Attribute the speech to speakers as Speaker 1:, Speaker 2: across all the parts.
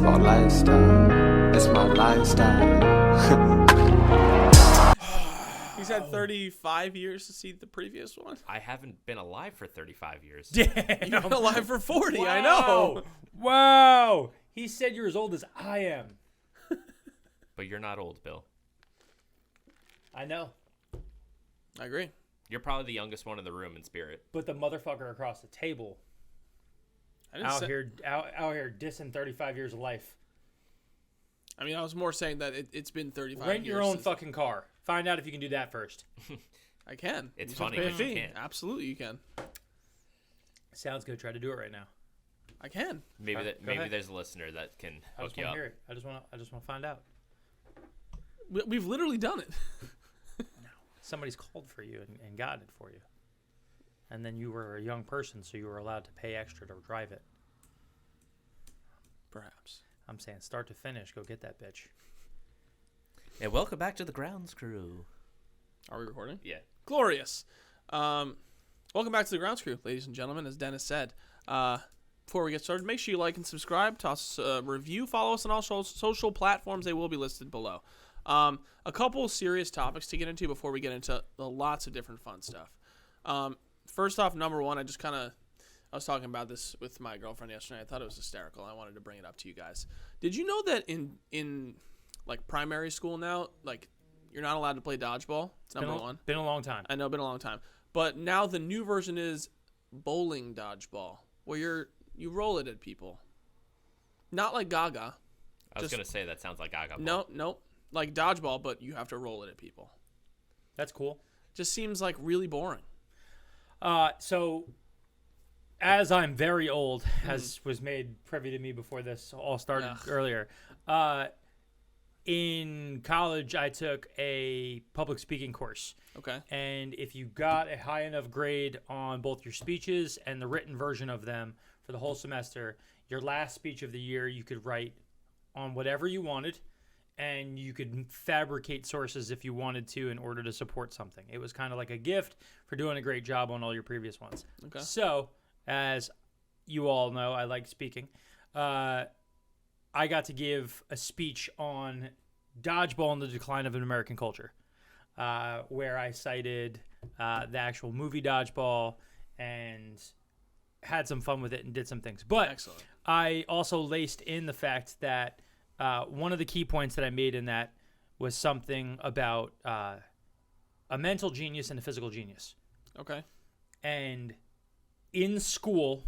Speaker 1: basketball lifestyle. It's my lifestyle.
Speaker 2: He's had 35 years to see the previous one.
Speaker 3: I haven't been alive for 35 years.
Speaker 2: You've been alive for 40,
Speaker 4: Wow.
Speaker 2: I know.
Speaker 4: Wow. He said you're as old as I am.
Speaker 3: But you're not old, Bill.
Speaker 4: I know.
Speaker 2: I agree.
Speaker 3: You're probably the youngest one in the room in spirit.
Speaker 4: But the motherfucker across the table out here dissing 35 years of life.
Speaker 2: I mean, I was more saying that it's been 35 years.
Speaker 4: Rent your own fucking car. Find out if you can do that first.
Speaker 2: I can.
Speaker 3: It's
Speaker 2: You just have
Speaker 3: funny
Speaker 2: to pay a
Speaker 3: when you
Speaker 2: fee.
Speaker 3: can't.
Speaker 2: Absolutely, you can.
Speaker 4: Sounds good. Try to do it right now.
Speaker 2: I can.
Speaker 3: Maybe
Speaker 4: Go ahead.
Speaker 3: there's a listener that can
Speaker 4: I
Speaker 3: hook
Speaker 4: just
Speaker 3: you
Speaker 4: want
Speaker 3: up.
Speaker 4: to hear it. I just want to find out.
Speaker 2: We've literally done it.
Speaker 4: Somebody's called for you and gotten it for you. And then you were a young person, so you were allowed to pay extra to drive it.
Speaker 2: Perhaps.
Speaker 4: I'm saying start to finish, go get that bitch.
Speaker 3: And welcome back to the grounds crew.
Speaker 2: Are we recording?
Speaker 3: Yeah.
Speaker 2: Glorious. Welcome back to the Grounds Crew, ladies and gentlemen. As Dennis said, before we get started, make sure you like and subscribe, toss a review, follow us on all social platforms. They will be listed below. A couple serious topics to get into before we get into lots of different fun stuff. First off, number one, I was talking about this with my girlfriend yesterday. I thought it was hysterical. I wanted to bring it up to you guys. Did you know that in like primary school now, like you're not allowed to play dodgeball? It's number one.
Speaker 4: Been a long time.
Speaker 2: I know, been a long time. But now the new version is bowling dodgeball, where you roll it at people. Not like Gaga.
Speaker 3: I was going to say that sounds like Gaga.
Speaker 2: Nope. Like dodgeball, but you have to roll it at people.
Speaker 4: That's cool.
Speaker 2: Just seems like really boring.
Speaker 4: So, as I'm very old, as was made privy to me before this all started earlier, in college I took a public speaking course.
Speaker 2: Okay.
Speaker 4: And if you got a high enough grade on both your speeches and the written version of them for the whole semester, your last speech of the year you could write on whatever you wanted. And you could fabricate sources if you wanted to in order to support something. It was kind of like a gift for doing a great job on all your previous ones.
Speaker 2: Okay.
Speaker 4: So, as you all know, I like speaking. I got to give a speech on dodgeball and the decline of an American culture, where I cited the actual movie Dodgeball and had some fun with it and did some things. But
Speaker 2: Excellent.
Speaker 4: I also laced in the fact that one of the key points that I made in that was something about a mental genius and a physical genius.
Speaker 2: Okay.
Speaker 4: And in school,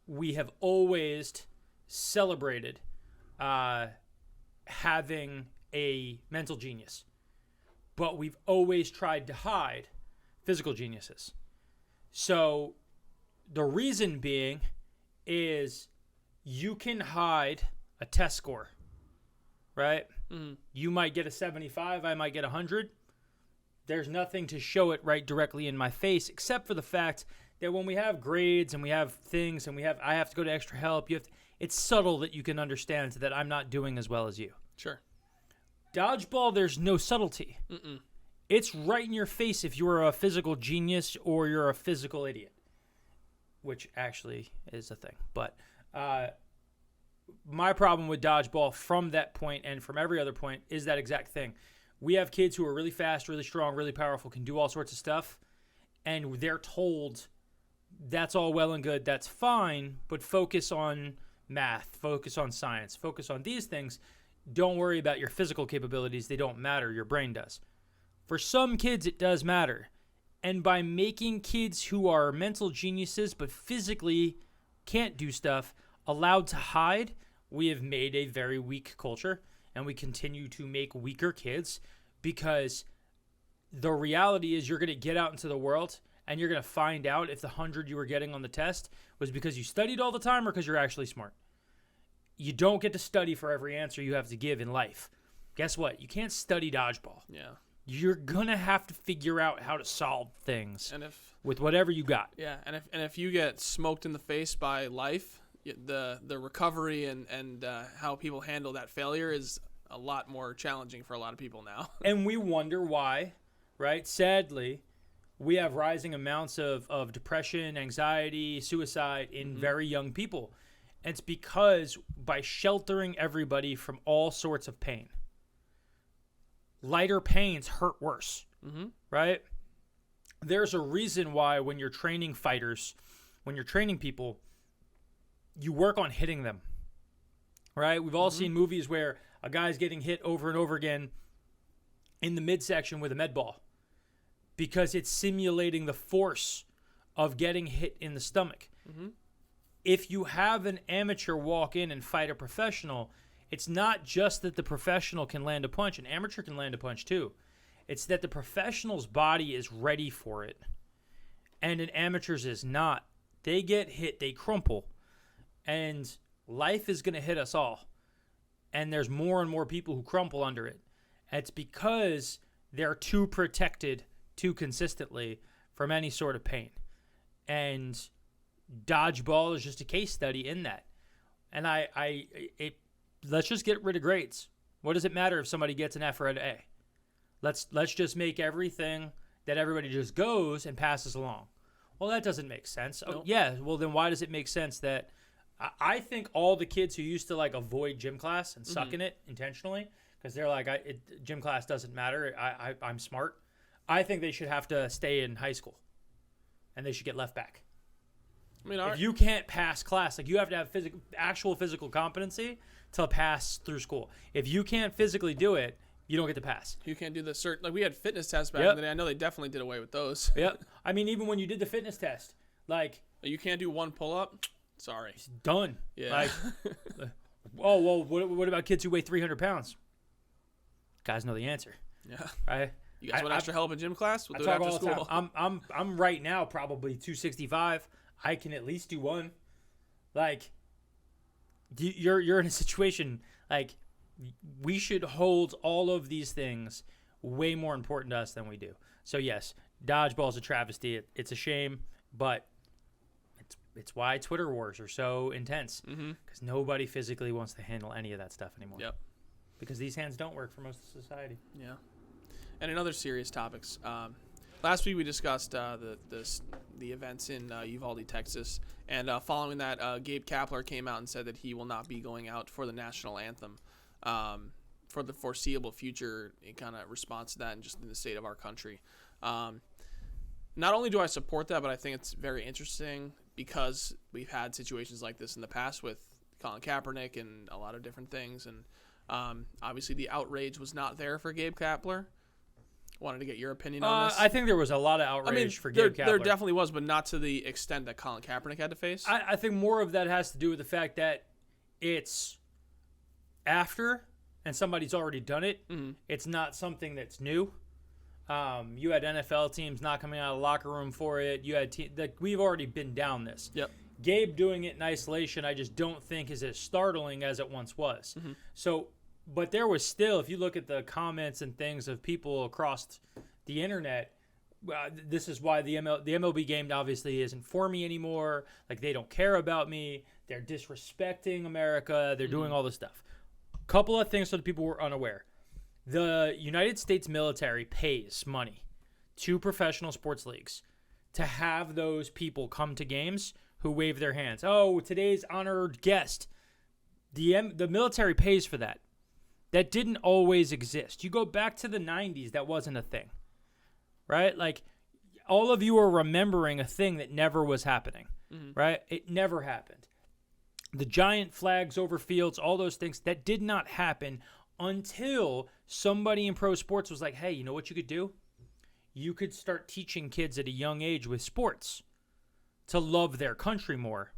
Speaker 4: we have always celebrated having a mental genius, but we've always tried to hide physical geniuses. So the reason being is you can hide a test score. Right?
Speaker 2: Mm-hmm.
Speaker 4: You might get a 75, I might get 100. There's nothing to show it right directly in my face, except for the fact that when we have grades and we have things and I have to go to extra help, it's subtle that you can understand that I'm not doing as well as you.
Speaker 2: Sure.
Speaker 4: Dodgeball, there's no subtlety.
Speaker 2: Mm-mm.
Speaker 4: It's right in your face if you're a physical genius or you're a physical idiot, which actually is a thing. But my problem with dodgeball from that point and from every other point is that exact thing. We have kids who are really fast, really strong, really powerful, can do all sorts of stuff, and they're told that's all well and good, that's fine, but focus on math, focus on science, focus on these things. Don't worry about your physical capabilities. They don't matter. Your brain does. For some kids, it does matter. And by making kids who are mental geniuses but physically can't do stuff allowed to hide, we have made a very weak culture, and we continue to make weaker kids because the reality is you're going to get out into the world and you're going to find out if the 100 you were getting on the test was because you studied all the time or because you're actually smart. You don't get to study for every answer you have to give in life. Guess what? You can't study dodgeball.
Speaker 2: Yeah.
Speaker 4: You're going to have to figure out how to solve things with whatever you got.
Speaker 2: Yeah, and if you get smoked in the face by life, the recovery and how people handle that failure is a lot more challenging for a lot of people now.
Speaker 4: And we wonder why, right? Sadly, we have rising amounts of depression, anxiety, suicide in very young people. It's because by sheltering everybody from all sorts of pain, lighter pains hurt worse, right? There's a reason why when you're training fighters, when you're training people, you work on hitting them, right? We've all seen movies where a guy's getting hit over and over again in the midsection with a med ball because it's simulating the force of getting hit in the stomach. If you have an amateur walk in and fight a professional, it's not just that the professional can land a punch. An amateur can land a punch too. It's that the professional's body is ready for it, and an amateur's is not. They get hit, they crumple, and life is going to hit us all. And there's more and more people who crumple under it. It's because they're too protected too consistently from any sort of pain. And dodgeball is just a case study in that. And let's just get rid of grades. What does it matter if somebody gets an F or an A? Let's just make everything that everybody just goes and passes along. Well, that doesn't make sense.
Speaker 2: Nope.
Speaker 4: Oh, yeah, well, then why does it make sense that I think all the kids who used to like avoid gym class and suck in it intentionally because they're like, gym class doesn't matter. I'm smart. I think they should have to stay in high school, and they should get left back.
Speaker 2: I mean,
Speaker 4: if you can't pass class, like you have to have actual physical competency to pass through school. If you can't physically do it, you don't get to pass.
Speaker 2: you can't do the cert. Like we had fitness tests back in the day. I know they definitely did away with those.
Speaker 4: Yep. I mean, even when you did the fitness test, like
Speaker 2: You can't do one pull-up? Sorry.
Speaker 4: it's done.
Speaker 2: Yeah.
Speaker 4: Like, oh well, what about kids who weigh 300 pounds? Guys know the answer,
Speaker 2: Yeah.
Speaker 4: right?
Speaker 2: You guys want extra help in gym class? We'll
Speaker 4: I
Speaker 2: do it
Speaker 4: talk
Speaker 2: after
Speaker 4: all the
Speaker 2: school.
Speaker 4: time. I'm right now probably 265. I can at least do one. Like, you're in a situation like we should hold all of these things way more important to us than we do. So yes, dodgeball's a travesty. It's a shame, but it's why Twitter wars are so intense because nobody physically wants to handle any of that stuff anymore.
Speaker 2: Yep.
Speaker 4: Because these hands don't work for most of society.
Speaker 2: Yeah. And in other serious topics, last week we discussed the events in Uvalde, Texas, and following that, Gabe Kapler came out and said that he will not be going out for the national anthem for the foreseeable future. In kind of response to that, and just in the state of our country. Not only do I support that, but I think it's very interesting because we've had situations like this in the past with Colin Kaepernick and a lot of different things, and obviously the outrage was not there for Gabe Kapler. Wanted to get your opinion on this.
Speaker 4: I think there was a lot of outrage for Gabe Kapler.
Speaker 2: There definitely was, but not to the extent that Colin Kaepernick had to face.
Speaker 4: I think more of that has to do with the fact that it's after and somebody's already done it. It's not something that's new. You had NFL teams not coming out of the locker room for it. You had we've already been down this.
Speaker 2: Yep.
Speaker 4: Gabe doing it in isolation, I just don't think is as startling as it once was. So, but there was still, if you look at the comments and things of people across the internet, this is why the MLB game obviously isn't for me anymore. Like, they don't care about me. They're disrespecting America. They're doing all this stuff. Couple of things so that people were unaware. The United States military pays money to professional sports leagues to have those people come to games who wave their hands. Oh, today's honored guest. The military pays for that. That didn't always exist. You go back to the 90s, that wasn't a thing. Right? Like, all of you are remembering a thing that never was happening. Right? It never happened. The giant flags over fields, all those things, that did not happen until somebody in pro sports was like, hey, you know what you could do? You could start teaching kids at a young age with sports to love their country more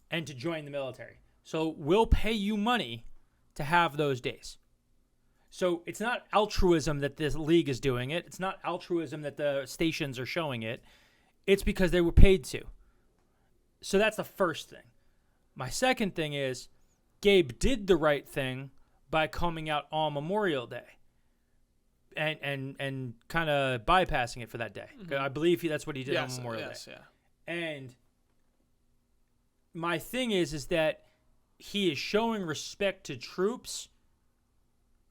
Speaker 4: and to join the military. So we'll pay you money to have those days. So it's not altruism that this league is doing it. It's not altruism that the stations are showing it. It's because they were paid to. So that's the first thing. My second thing is Gabe did the right thing by coming out on Memorial Day and kind of bypassing it for that day. I believe that's what he did on Memorial Day. Yeah. And my thing is that he is showing respect to troops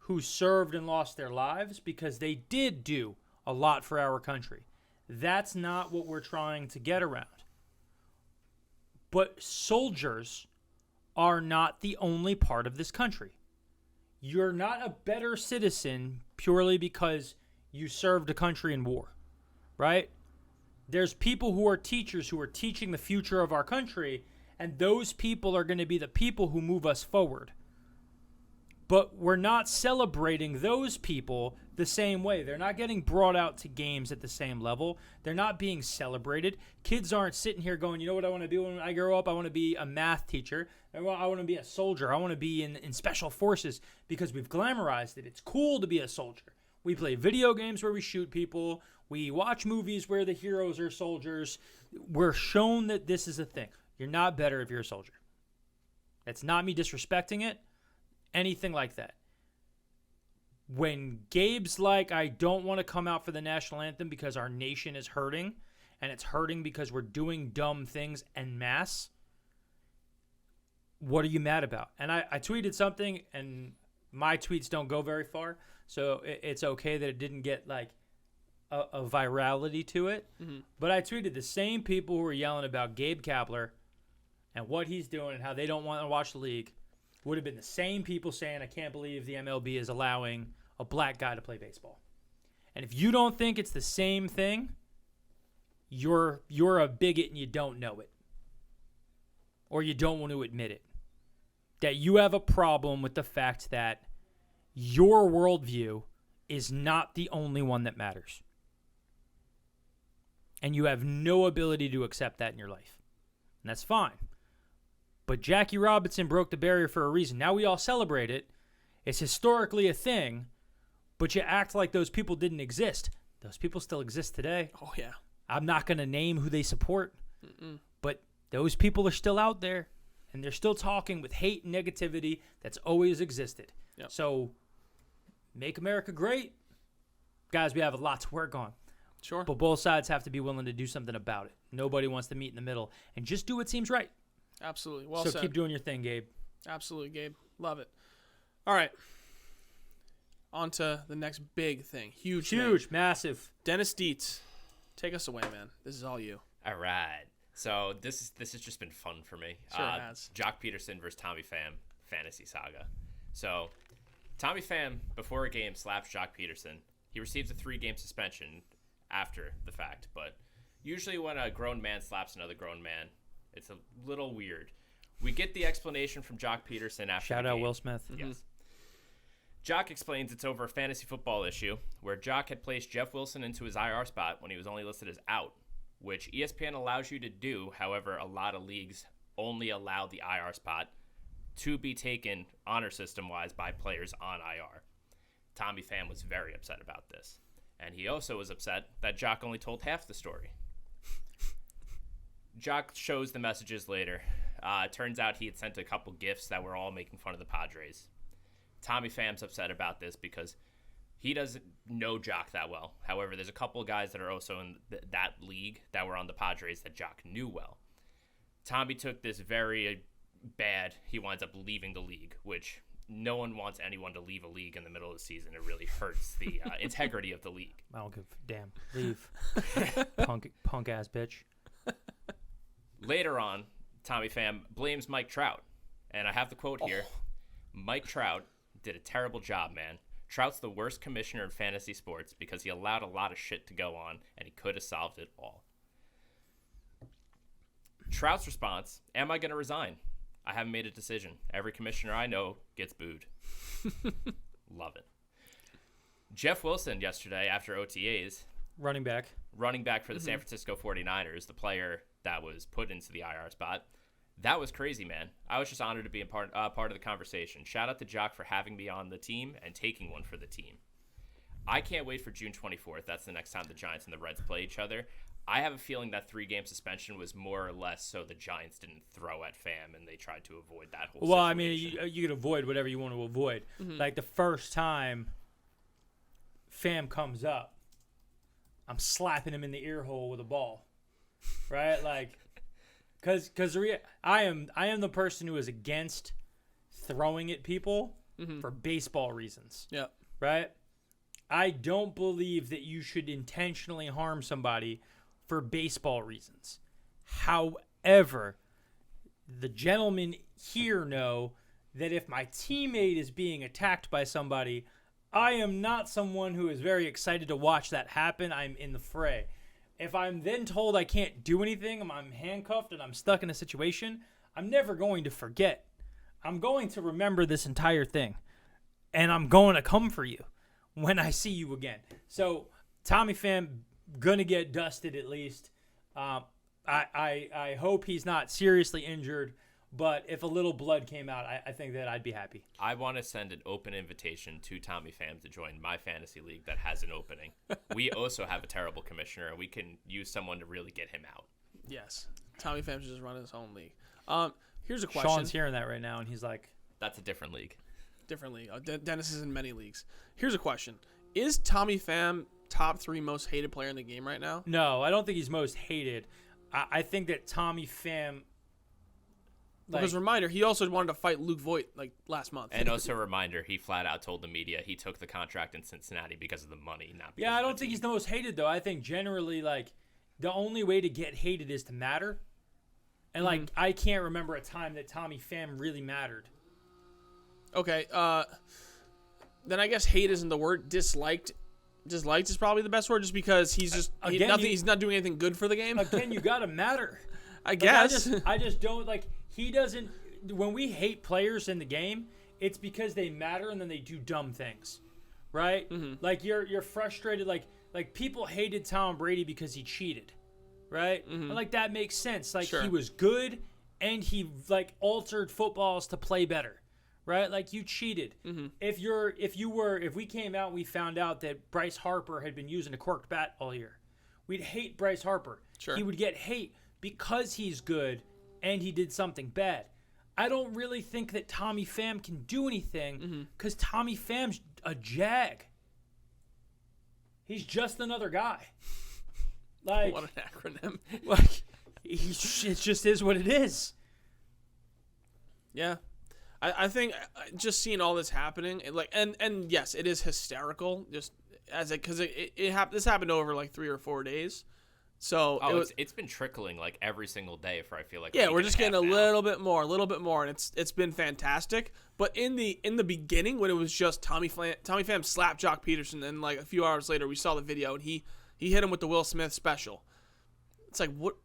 Speaker 4: who served and lost their lives because they did do a lot for our country. That's not what we're trying to get around. But soldiers are not the only part of this country. You're not a better citizen purely because you served a country in war, right? There's people who are teachers who are teaching the future of our country, and those people are going to be the people who move us forward. But we're not celebrating those people the same way. They're not getting brought out to games at the same level. They're not being celebrated. Kids aren't sitting here going, you know what I want to be when I grow up? I want to be a math teacher. I want to be a soldier. I want to be in special forces because we've glamorized it. It's cool to be a soldier. We play video games where we shoot people. We watch movies where the heroes are soldiers. We're shown that this is a thing. You're not better if you're a soldier. That's not me disrespecting it. Anything like that. When Gabe's like, I don't want to come out for the national anthem because our nation is hurting, and it's hurting because we're doing dumb things en masse, what are you mad about? And I tweeted something, and my tweets don't go very far, so it's okay that it didn't get like a virality to it. Mm-hmm. But I tweeted the same people who were yelling about Gabe Kapler and what he's doing and how they don't want to watch the league would have been the same people saying, I can't believe the MLB is allowing a black guy to play baseball. And if you don't think it's the same thing, you're a bigot and you don't know it. Or you don't want to admit it. That you have a problem with the fact that your worldview is not the only one that matters. And you have no ability to accept that in your life. And that's fine. But Jackie Robinson broke the barrier for a reason. Now we all celebrate it. It's historically a thing, but you act like those people didn't exist. Those people still exist today.
Speaker 2: Oh, yeah.
Speaker 4: I'm not going to name who they support, but those people are still out there, and they're still talking with hate and negativity that's always existed.
Speaker 2: Yep.
Speaker 4: So make America great. Guys, we have a lot to work on.
Speaker 2: Sure.
Speaker 4: But both sides have to be willing to do something about it. Nobody wants to meet in the middle and just do what seems right.
Speaker 2: Absolutely. Well
Speaker 4: so
Speaker 2: said.
Speaker 4: Keep doing your thing, Gabe.
Speaker 2: Absolutely, Gabe. Love it. All right. On to the next big thing. Huge,
Speaker 4: Massive.
Speaker 2: Dennis Dietz. Take us away, man. This is all you.
Speaker 3: All right. So this has just been fun for me.
Speaker 2: Sure it has.
Speaker 3: Joc Pederson versus Tommy Pham fantasy saga. So Tommy Pham, before a game, slaps Joc Pederson. He receives a 3-game suspension after the fact. But usually when a grown man slaps another grown man, it's a little weird. We get the explanation from Joc Pederson after
Speaker 4: Shout
Speaker 3: the
Speaker 4: out
Speaker 3: game.
Speaker 4: Will Smith.
Speaker 3: Yes. Joc explains it's over a fantasy football issue where Joc had placed Jeff Wilson into his IR spot when he was only listed as out, which ESPN allows you to do. However, a lot of leagues only allow the IR spot to be taken honor system-wise by players on IR. Tommy Pham was very upset about this. And he also was upset that Joc only told half the story. Joc shows the messages later. Turns out he had sent a couple gifts that were all making fun of the Padres. Tommy Pham's upset about this because he doesn't know Joc that well. However, there's a couple guys that are also in that league that were on the Padres that Joc knew well. Tommy took this very bad. He winds up leaving the league, which no one wants anyone to leave a league in the middle of the season. It really hurts the integrity of the league.
Speaker 4: I don't give a damn. Leave. punk ass bitch.
Speaker 3: Later on, Tommy Pham blames Mike Trout. And I have the quote here. Mike Trout did a terrible job, man. Trout's the worst commissioner in fantasy sports because he allowed a lot of shit to go on, and he could have solved it all. Trout's response, am I going to resign? I haven't made a decision. Every commissioner I know gets booed. Love it. Jeff Wilson yesterday after OTAs.
Speaker 4: Running back
Speaker 3: For the San Francisco 49ers, the player that was put into the IR spot. That was crazy, man. I was just honored to be a part of the conversation. Shout out to Joc for having me on the team and taking one for the team. I can't wait for June 24th. That's the next time the Giants and the Reds play each other. I have a feeling that 3-game suspension was more or less so the Giants didn't throw at Pham and they tried to avoid that whole situation.
Speaker 4: I mean, you can avoid whatever you want to avoid. Like the first time Pham comes up, I'm slapping him in the ear hole with a ball, right? Like, because I am the person who is against throwing at people for baseball reasons.
Speaker 2: Yeah.
Speaker 4: Right? I don't believe that you should intentionally harm somebody for baseball reasons. However, the gentlemen here know that if my teammate is being attacked by somebody, I am not someone who is very excited to watch that happen. I'm in the fray. If I'm then told I can't do anything, I'm handcuffed and I'm stuck in a situation, I'm never going to forget. I'm going to remember this entire thing. And I'm going to come for you when I see you again. So, Tommy Pham, gonna get dusted at least. I hope he's not seriously injured, but if a little blood came out, I think that I'd be happy.
Speaker 3: I want to send an open invitation to Tommy Pham to join my fantasy league that has an opening. We also have a terrible commissioner, and we can use someone to really get him out.
Speaker 2: Yes. Tommy Pham should just run his own league. Here's a question.
Speaker 4: Sean's hearing that right now, and he's like...
Speaker 3: That's a different league.
Speaker 2: Different league. Dennis is in many leagues. Here's a question. Is Tommy Pham top 3 most hated player in the game right now?
Speaker 4: No, I don't think he's most hated. I think that Tommy Pham...
Speaker 2: Because reminder, he also wanted to fight Luke Voigt last month.
Speaker 3: And also a reminder, he flat out told the media he took the contract in Cincinnati because of the money, not because
Speaker 4: I
Speaker 3: of
Speaker 4: don't
Speaker 3: the
Speaker 4: think
Speaker 3: team.
Speaker 4: he's the most hated, though. I think generally, the only way to get hated is to matter. And, I can't remember a time that Tommy Pham really mattered.
Speaker 2: Okay, then I guess hate isn't the word. Disliked is probably the best word, just because he's just he's not doing anything good for the game.
Speaker 4: Again, you gotta matter.
Speaker 2: I guess.
Speaker 4: I just don't he doesn't. When we hate players in the game, it's because they matter and then they do dumb things, right?
Speaker 2: Mm-hmm.
Speaker 4: You're frustrated. Like people hated Tom Brady because he cheated, right?
Speaker 2: Mm-hmm.
Speaker 4: And that makes sense.
Speaker 2: Sure.
Speaker 4: He was good and he altered footballs to play better. Right? You cheated.
Speaker 2: Mm-hmm.
Speaker 4: If we came out and we found out that Bryce Harper had been using a corked bat all year, we'd hate Bryce Harper.
Speaker 2: Sure.
Speaker 4: He would get hate because he's good and he did something bad. I don't really think that Tommy Pham can do anything because Tommy Pham's a jag. He's just another guy.
Speaker 2: What an acronym.
Speaker 4: It just is what it is.
Speaker 2: Yeah. I think just seeing all this happening, and yes, it is hysterical. Just because this happened over 3 or 4 days, so
Speaker 3: it's been trickling every single day for I feel like
Speaker 2: we're just getting a little bit more, and it's been fantastic. But in the beginning, when it was just Tommy Pham slapped Joc Pederson, and a few hours later we saw the video and he hit him with the Will Smith special. It's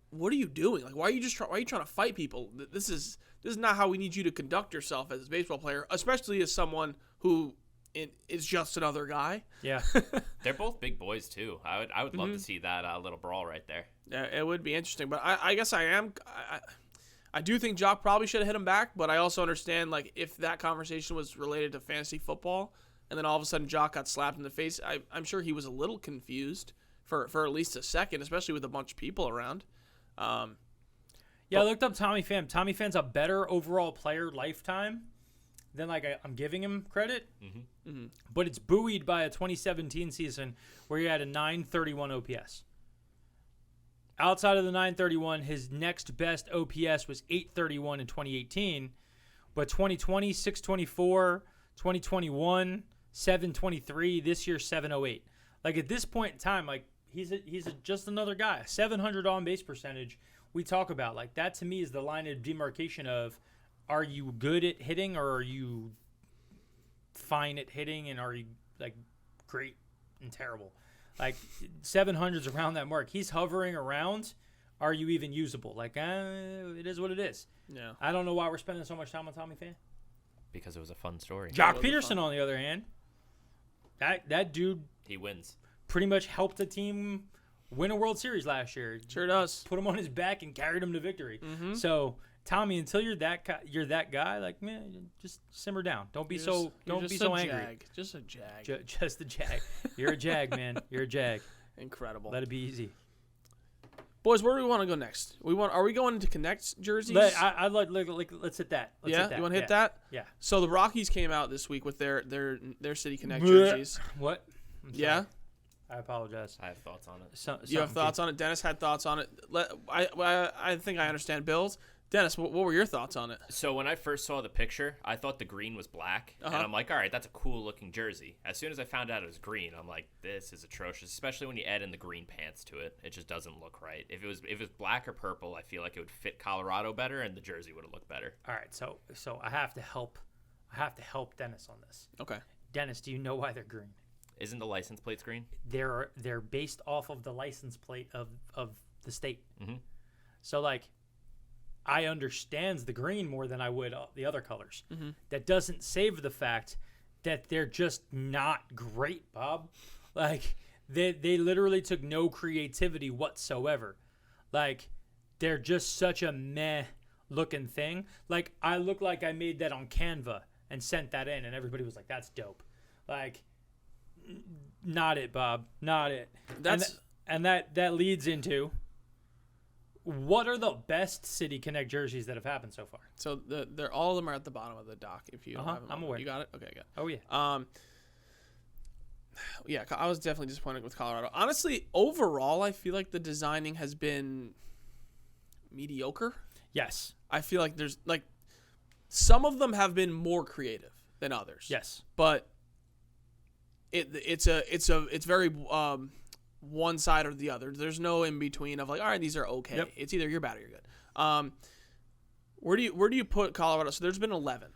Speaker 2: what are you doing? Why are you trying to fight people? This is not how we need you to conduct yourself as a baseball player, especially as someone who is just another guy.
Speaker 4: Yeah.
Speaker 3: They're both big boys too. I would love to see that little brawl right there.
Speaker 2: Yeah, it would be interesting. But I guess I do think Joc probably should have hit him back, but I also understand if that conversation was related to fantasy football and then all of a sudden Joc got slapped in the face, I'm sure he was a little confused for at least a second, especially with a bunch of people around.
Speaker 4: I looked up Tommy Pham. Tommy Pham's a better overall player lifetime than I'm giving him credit.
Speaker 3: Mm-hmm.
Speaker 2: Mm-hmm.
Speaker 4: But it's buoyed by a 2017 season where he had a 931 OPS. Outside of the 931, his next best OPS was 831 in 2018. But 2020, 624, 2021, 723, this year 708. At this point in time, he's just another guy. 700 on base percentage. We talk about that to me is the line of demarcation of, are you good at hitting or are you fine at hitting, and are you great and terrible? 700's around that mark. He's hovering around. Are you even usable? It is what it is.
Speaker 2: Yeah.
Speaker 4: I don't know why we're spending so much time on Tommy Pham.
Speaker 3: Because it was a fun story.
Speaker 4: Joc Pederson, on the other hand, that dude,
Speaker 3: he wins.
Speaker 4: Pretty much helped the team win a World Series last year.
Speaker 2: Sure does.
Speaker 4: Put him on his back and carried him to victory.
Speaker 2: Mm-hmm.
Speaker 4: So Tommy, until you're that guy, man, just simmer down. Don't be so angry.
Speaker 2: Jag. Just a jag.
Speaker 4: Just a jag. You're a jag, man. You're a jag.
Speaker 2: Incredible.
Speaker 4: Let it be easy.
Speaker 2: Boys, where do we want to go next? Are we going to Connect jerseys?
Speaker 4: Let's hit that.
Speaker 2: You want to hit that?
Speaker 4: Yeah.
Speaker 2: So the Rockies came out this week with their City Connect jerseys.
Speaker 4: What?
Speaker 2: Yeah.
Speaker 4: I apologize.
Speaker 3: I have thoughts on it.
Speaker 2: You have thoughts on it? Dennis had thoughts on it. I think I understand Bill's. Dennis, what were your thoughts on it?
Speaker 3: So when I first saw the picture, I thought the green was black, and I'm like, all right, that's a cool looking jersey. As soon as I found out it was green, I'm like, this is atrocious, especially when you add in the green pants to it. It just doesn't look right. If it was black or purple, I feel like it would fit Colorado better, and the jersey would have looked better.
Speaker 4: All right, so I have to help Dennis on this.
Speaker 2: Okay.
Speaker 4: Dennis, do you know why they're green?
Speaker 3: Isn't the license plates green?
Speaker 4: They're based off of the license plate of the state.
Speaker 3: Mm-hmm.
Speaker 4: So like, I understands the green more than I would the other colors.
Speaker 2: Mm-hmm.
Speaker 4: That doesn't save the fact that they're just not great, Bob. Like they literally took no creativity whatsoever. Like they're just such a meh looking thing. Like I look like I made that on Canva and sent that in, and everybody was like, "That's dope." Like, not it, Bob. Not it. And that leads into, what are the best City Connect jerseys that have happened so far?
Speaker 2: So they're all of them are at the bottom of the doc. If you don't have them,
Speaker 4: I'm aware.
Speaker 2: You got it. Okay, good.
Speaker 4: Oh yeah.
Speaker 2: Yeah, I was definitely disappointed with Colorado. Honestly, overall, I feel like the designing has been mediocre.
Speaker 4: Yes.
Speaker 2: I feel like there's like some of them have been more creative than others.
Speaker 4: Yes.
Speaker 2: But it's very one side or the other. There's no in between of like, all right, these are okay.
Speaker 4: Yep.
Speaker 2: It's either you're bad or you're good. Where do you put Colorado? So there's been 11.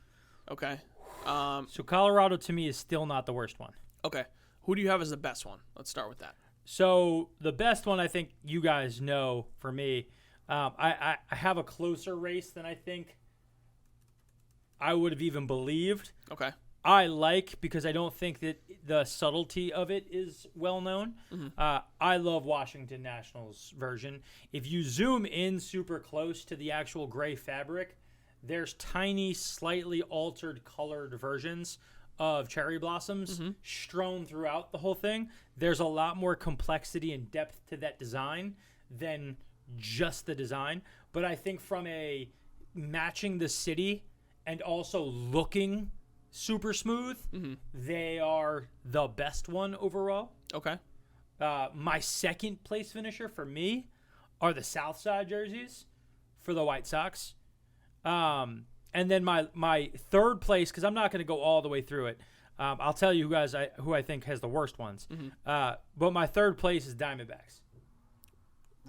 Speaker 2: Okay.
Speaker 4: So Colorado to me is still not the worst one.
Speaker 2: Okay. Who do you have as the best one? Let's start with that.
Speaker 4: So the best one, I think you guys know for me, I have a closer race than I think I would have even believed.
Speaker 2: Okay.
Speaker 4: I like, because I don't think that the subtlety of it is well known.
Speaker 2: Mm-hmm.
Speaker 4: I love Washington Nationals version. If you zoom in super close to the actual gray fabric, there's tiny, slightly altered colored versions of cherry blossoms strewn throughout the whole thing. There's a lot more complexity and depth to that design than just the design. But I think from a matching the city and also looking super smooth, they are the best one overall.
Speaker 2: Okay.
Speaker 4: My second place finisher for me are the South Side jerseys for the White Sox. And then my third place, because I'm not going to go all the way through it, I'll tell you who I think has the worst ones. But my third place is Diamondbacks.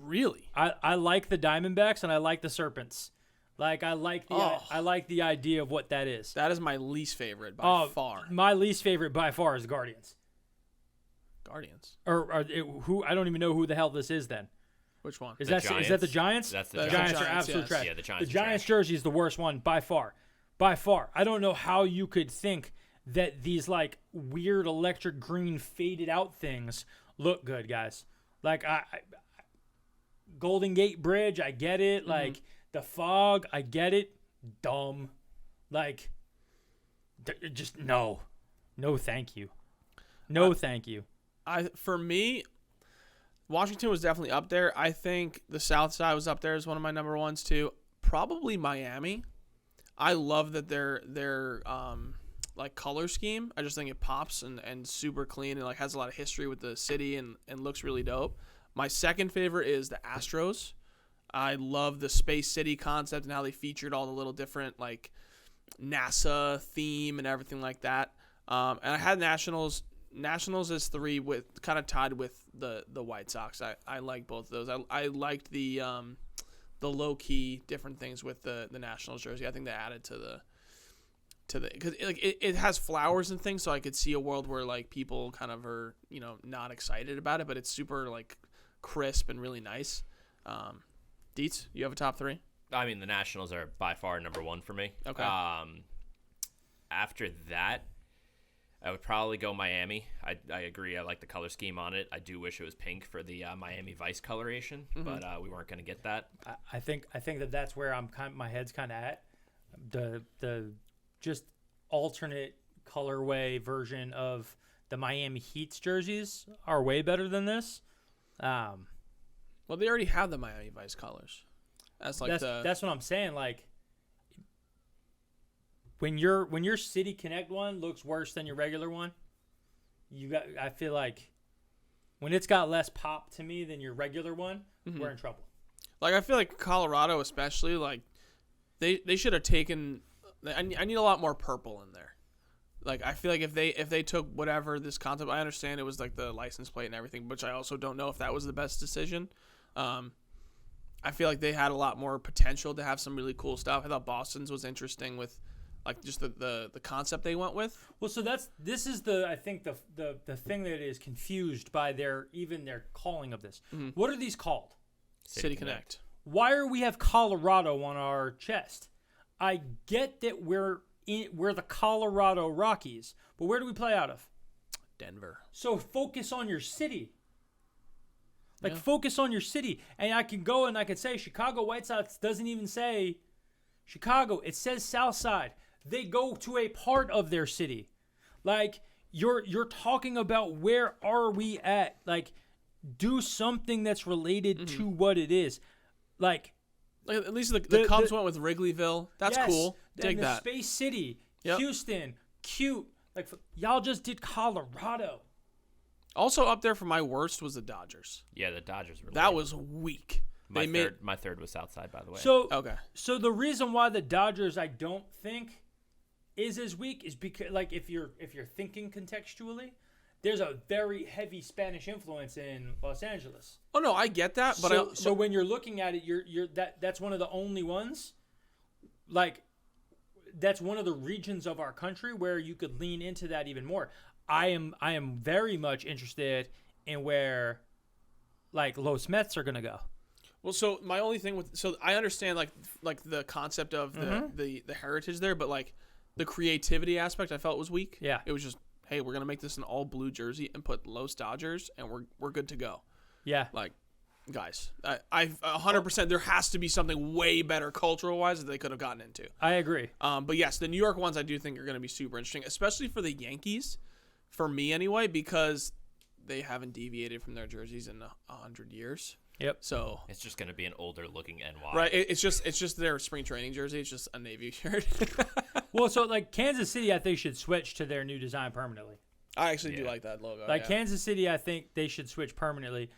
Speaker 2: Really?
Speaker 4: I like the Diamondbacks and I like the Serpents. Like I like the idea of what that is.
Speaker 2: That is my least favorite by far.
Speaker 4: My least favorite by far is Guardians.
Speaker 2: Guardians.
Speaker 4: Or who? I don't even know who the hell this is. Then
Speaker 2: Which one?
Speaker 4: is that the Giants?
Speaker 3: That's
Speaker 2: The
Speaker 3: the
Speaker 4: Giants
Speaker 3: Giants.
Speaker 4: are absolute
Speaker 2: yes.
Speaker 4: trash.
Speaker 3: Yeah, the Giants are
Speaker 4: Giants
Speaker 3: trash.
Speaker 4: jersey is the worst one by far. By far. I don't know how you could think that these like weird electric green faded out things look good, guys. Like I Golden Gate Bridge, I get it. Like the fog, I get it. Dumb. Like just no, thank you. No, thank you.
Speaker 2: For me, Washington was definitely up there. I think the South Side was up there as one of my number ones too. Probably Miami. I love that their like color scheme. I just think it pops and super clean and like has a lot of history with the city and looks really dope. My second favorite is the Astros. I love the Space City concept and how they featured all the little different like NASA theme and everything like that. And I had Nationals as 3 with kind of tied with the White Sox. I like both of those. I liked the low key different things with the Nationals jersey. I think they added to the because it has flowers and things, so I could see a world where like people kind of are not excited about it, but it's super like crisp and really nice. Dietz, you have a top 3?
Speaker 3: I mean, the Nationals are by far number 1 for me.
Speaker 2: Okay.
Speaker 3: After that, I would probably go Miami. I agree. I like the color scheme on it. I do wish it was pink for the Miami Vice coloration, but we weren't going to get that.
Speaker 4: I think that's where my head's kind of at. The just alternate colorway version of the Miami Heat's jerseys are way better than this.
Speaker 2: Well, they already have the Miami Vice colors. That's
Speaker 4: what I'm saying. Like when your City Connect one looks worse than your regular one, I feel like when it's got less pop to me than your regular one, we're in trouble.
Speaker 2: Like I feel like Colorado especially, like They should have taken. I need a lot more purple in there. Like, I feel like if they took whatever this concept, I understand it was like the license plate and everything, which I also don't know if that was the best decision. I feel like they had a lot more potential to have some really cool stuff. I thought Boston's was interesting with like just the concept they went with.
Speaker 4: Well, so this is I think the thing that is confused by their calling of this.
Speaker 2: Mm-hmm.
Speaker 4: What are these called?
Speaker 2: City Connect.
Speaker 4: Why are we have Colorado on our chest? I get that we're the Colorado Rockies, but where do we play out of?
Speaker 2: Denver.
Speaker 4: So focus on your city. Like,
Speaker 2: Yeah.
Speaker 4: focus on your city. And I can go and I can say Chicago White Sox doesn't even say Chicago. It says South Side. They go to a part of their city. Like, you're talking about where are we at? Like, do something that's related to what it is. Like
Speaker 2: at least the Cubs went with Wrigleyville. That's
Speaker 4: yes,
Speaker 2: cool. Dig
Speaker 4: and the
Speaker 2: that.
Speaker 4: Space City,
Speaker 2: Yep.
Speaker 4: Houston, cute. Like, y'all just did Colorado.
Speaker 2: Also up there for my worst was the Dodgers.
Speaker 3: Yeah, the Dodgers were.
Speaker 2: That
Speaker 3: lame.
Speaker 2: was weak.
Speaker 3: my third was Southside, by the way.
Speaker 4: So
Speaker 2: Okay.
Speaker 4: So the reason why the Dodgers I don't think is as weak is because, like, if you're thinking contextually, there's a very heavy Spanish influence in Los Angeles.
Speaker 2: Oh no, I get that, but
Speaker 4: So when you're looking at it, you're that's one of the only ones, like, that's one of the regions of our country where you could lean into that even more. I am very much interested in where, like, Los Mets are gonna go.
Speaker 2: well, so my only thing so I understand like the concept of the heritage there, but like the creativity aspect, I felt was weak.
Speaker 4: Yeah.
Speaker 2: It was just, hey, we're gonna make this an all blue jersey and put Los Dodgers, and we're good to go.
Speaker 4: Yeah.
Speaker 2: Like, guys, I 100%. There has to be something way better cultural wise that they could have gotten into.
Speaker 4: I agree.
Speaker 2: But yes, the New York ones I do think are going to be super interesting, especially for the Yankees, for me anyway, because they haven't deviated from their jerseys in 100 years.
Speaker 4: Yep.
Speaker 2: So
Speaker 3: it's just going to be an older looking NY.
Speaker 2: right, it's just their spring training jersey. It's just a navy shirt.
Speaker 4: Well, so, like, Kansas City, I think, should switch to their new design permanently.
Speaker 2: I actually do
Speaker 3: Yeah.
Speaker 2: like that logo.
Speaker 4: Like,
Speaker 2: yeah.
Speaker 4: Kansas City, I think they should switch permanently.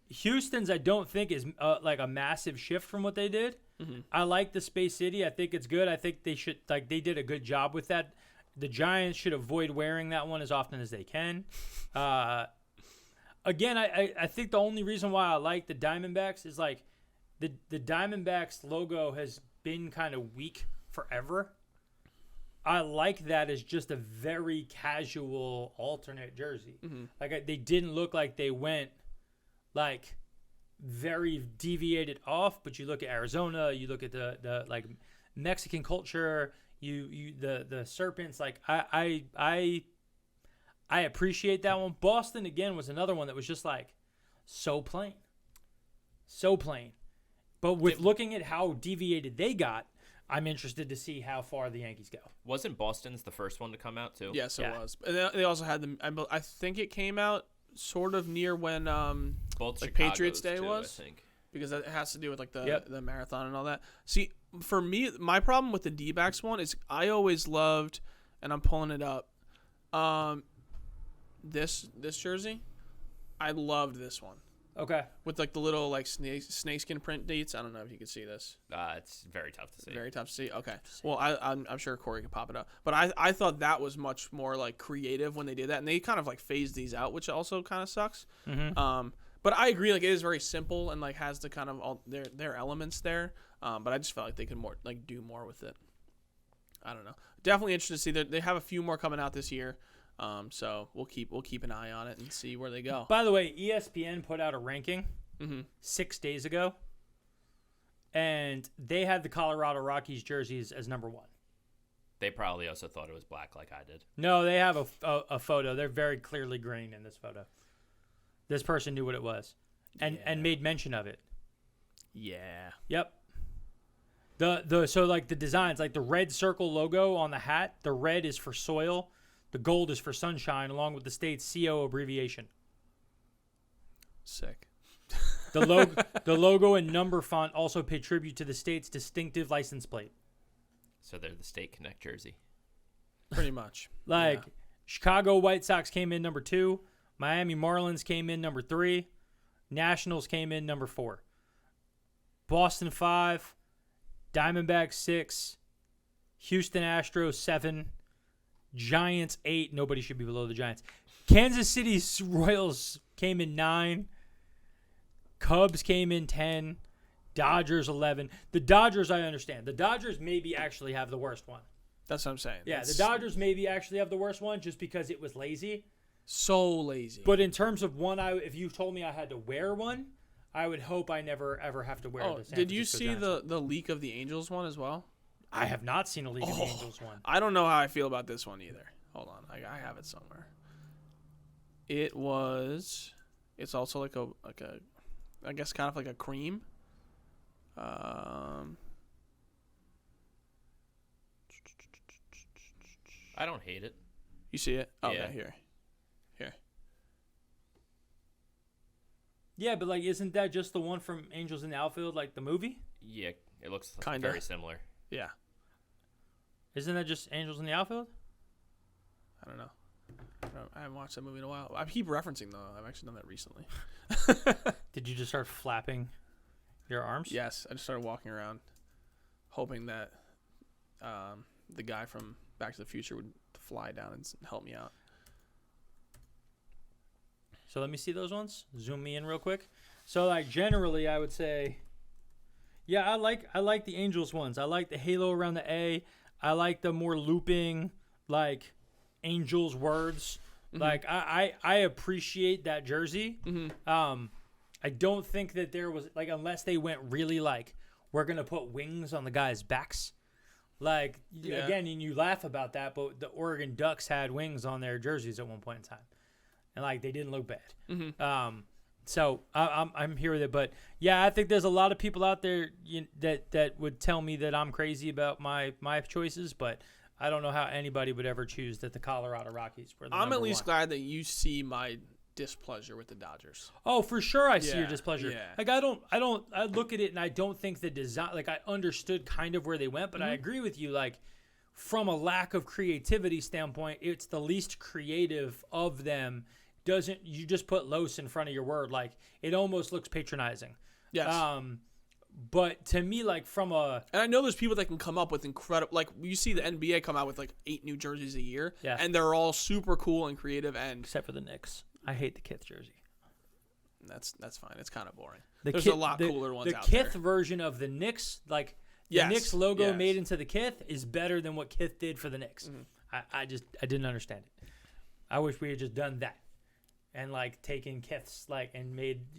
Speaker 4: Houston's, I don't think, is like a massive shift from what they did.
Speaker 2: Mm-hmm.
Speaker 4: I like the Space City. I think it's good. I think they should, like, they did a good job with that. The Giants should avoid wearing that one as often as they can. Again, I think the only reason why I like the Diamondbacks is, like, the Diamondbacks logo has been kind of weak forever. I like that as just a very casual alternate jersey.
Speaker 2: Mm-hmm.
Speaker 4: Like, they didn't look like they went, like, very deviated off, but you look at Arizona, you look at the like Mexican culture, the serpents, like, I appreciate that one. Boston, again, was another one that was just, like, so plain. But with looking at how deviated they got, I'm interested to see how far the Yankees go.
Speaker 3: Wasn't Boston's the first one to come out too?
Speaker 2: Yes, it
Speaker 4: Yeah.
Speaker 2: was. And they also had I think it came out sort of near when
Speaker 3: Both
Speaker 2: like
Speaker 3: Chicago's
Speaker 2: Patriots Day
Speaker 3: too,
Speaker 2: was?
Speaker 3: I think.
Speaker 2: because it has to do with like the
Speaker 4: Yep.
Speaker 2: the marathon and all that. See, for me, my problem with the D-backs one is I always loved, and I'm pulling it up, this jersey. I loved this one
Speaker 4: Okay.
Speaker 2: with like the little like snakeskin print dates. I don't know if you can see this.
Speaker 3: It's very tough to see.
Speaker 2: Very tough to see. Okay. Well, I'm sure Corey can pop it up. But I thought that was much more like creative when they did that, and they kind of like phased these out, which also kind of sucks.
Speaker 4: Mm-hmm.
Speaker 2: But I agree, like, it is very simple and like has the kind of all their elements there. But I just felt like they could more like do more with it. I don't know. Definitely interested to see that they have a few more coming out this year. So we'll keep an eye on it and see where they go.
Speaker 4: By the way, ESPN put out a ranking
Speaker 2: Mm-hmm.
Speaker 4: 6 days ago, and they had the Colorado Rockies jerseys as number 1.
Speaker 3: They probably also thought it was black like I did.
Speaker 4: No, they have a photo. They're very clearly green in this photo. This person knew what it was and made mention of it.
Speaker 2: Yeah.
Speaker 4: Yep. So like the designs, like the red circle logo on the hat, the red is for soil, the gold is for sunshine, along with the state's CO abbreviation.
Speaker 2: Sick.
Speaker 4: The logo and number font also pay tribute to the state's distinctive license plate.
Speaker 3: So they're the State Connect jersey.
Speaker 2: Pretty much.
Speaker 4: Like,
Speaker 2: Yeah.
Speaker 4: Chicago White Sox came in number 2, Miami Marlins came in number 3, Nationals came in number 4, Boston 5, Diamondbacks 6, Houston Astros 7, Giants 8. Nobody should be below the Giants. Kansas City Royals came in 9. Cubs came in 10. Dodgers 11. The Dodgers, I understand. The Dodgers maybe actually have the worst one.
Speaker 2: That's what I'm saying.
Speaker 4: Yeah, the Dodgers maybe actually have the worst one just because it was lazy.
Speaker 2: So lazy.
Speaker 4: But in terms of one, if you told me I had to wear one, I would hope I never ever have to wear the San
Speaker 2: did you
Speaker 4: Francisco
Speaker 2: see
Speaker 4: Giants one.
Speaker 2: the leak of the Angels one as well?
Speaker 4: I have not seen a League of the Angels one.
Speaker 2: I don't know how I feel about this one either. Hold on, I have it somewhere. It's also like a I guess kind of like a cream.
Speaker 3: I don't hate it.
Speaker 2: You see it? Okay,
Speaker 3: Yeah.
Speaker 2: here.
Speaker 4: Yeah, but like, isn't that just the one from Angels in the Outfield, like the movie?
Speaker 3: Yeah, it looks
Speaker 2: Kinda.
Speaker 3: very similar.
Speaker 2: Yeah.
Speaker 4: Isn't that just Angels in the Outfield?
Speaker 2: I don't know. I haven't watched that movie in a while. I keep referencing though. I've actually done that recently.
Speaker 4: Did you just start flapping your arms?
Speaker 2: Yes, I just started walking around, hoping that the guy from Back to the Future would fly down and help me out.
Speaker 4: So let me see those ones. Zoom me in real quick. So like generally, I would say, yeah, I like the Angels ones. I like the halo around the A. I like the more looping like Angels words.
Speaker 2: Mm-hmm.
Speaker 4: Like I appreciate that jersey.
Speaker 2: Mm-hmm.
Speaker 4: I don't think that there was like, unless they went really like, we're gonna put wings on the guys' backs. Like again, and you laugh about that, but the Oregon Ducks had wings on their jerseys at one point in time. And like they didn't look bad.
Speaker 2: Mm-hmm.
Speaker 4: So I'm here with it, but yeah, I think there's a lot of people out there that would tell me that I'm crazy about my choices, but I don't know how anybody would ever choose that the Colorado Rockies were the
Speaker 2: I'm
Speaker 4: number
Speaker 2: at least
Speaker 4: one.
Speaker 2: glad that you see my displeasure with the Dodgers.
Speaker 4: Oh, for sure, I see your
Speaker 2: Yeah,
Speaker 4: displeasure.
Speaker 2: yeah.
Speaker 4: Like I look at it and I don't think the design. Like I understood kind of where they went, but I agree with you. Like from a lack of creativity standpoint, it's the least creative of them. You just put Los in front of your word, like it almost looks patronizing.
Speaker 2: Yes.
Speaker 4: But to me, like
Speaker 2: And I know there's people that can come up with incredible, like you see the NBA come out with like 8 new jerseys a year,
Speaker 4: Yeah.
Speaker 2: and they're all super cool and creative, and
Speaker 4: except for the Knicks, I hate the Kith jersey.
Speaker 2: that's fine. It's kind of boring.
Speaker 4: The
Speaker 2: There's
Speaker 4: Kith-
Speaker 2: a lot cooler ones
Speaker 4: the
Speaker 2: out
Speaker 4: Kith
Speaker 2: there.
Speaker 4: version of the Knicks, like the
Speaker 2: Yes,
Speaker 4: Knicks logo
Speaker 2: yes.
Speaker 4: made into the Kith, is better than what Kith did for the Knicks. I didn't understand it. I wish we had just done that. And like taken Kith's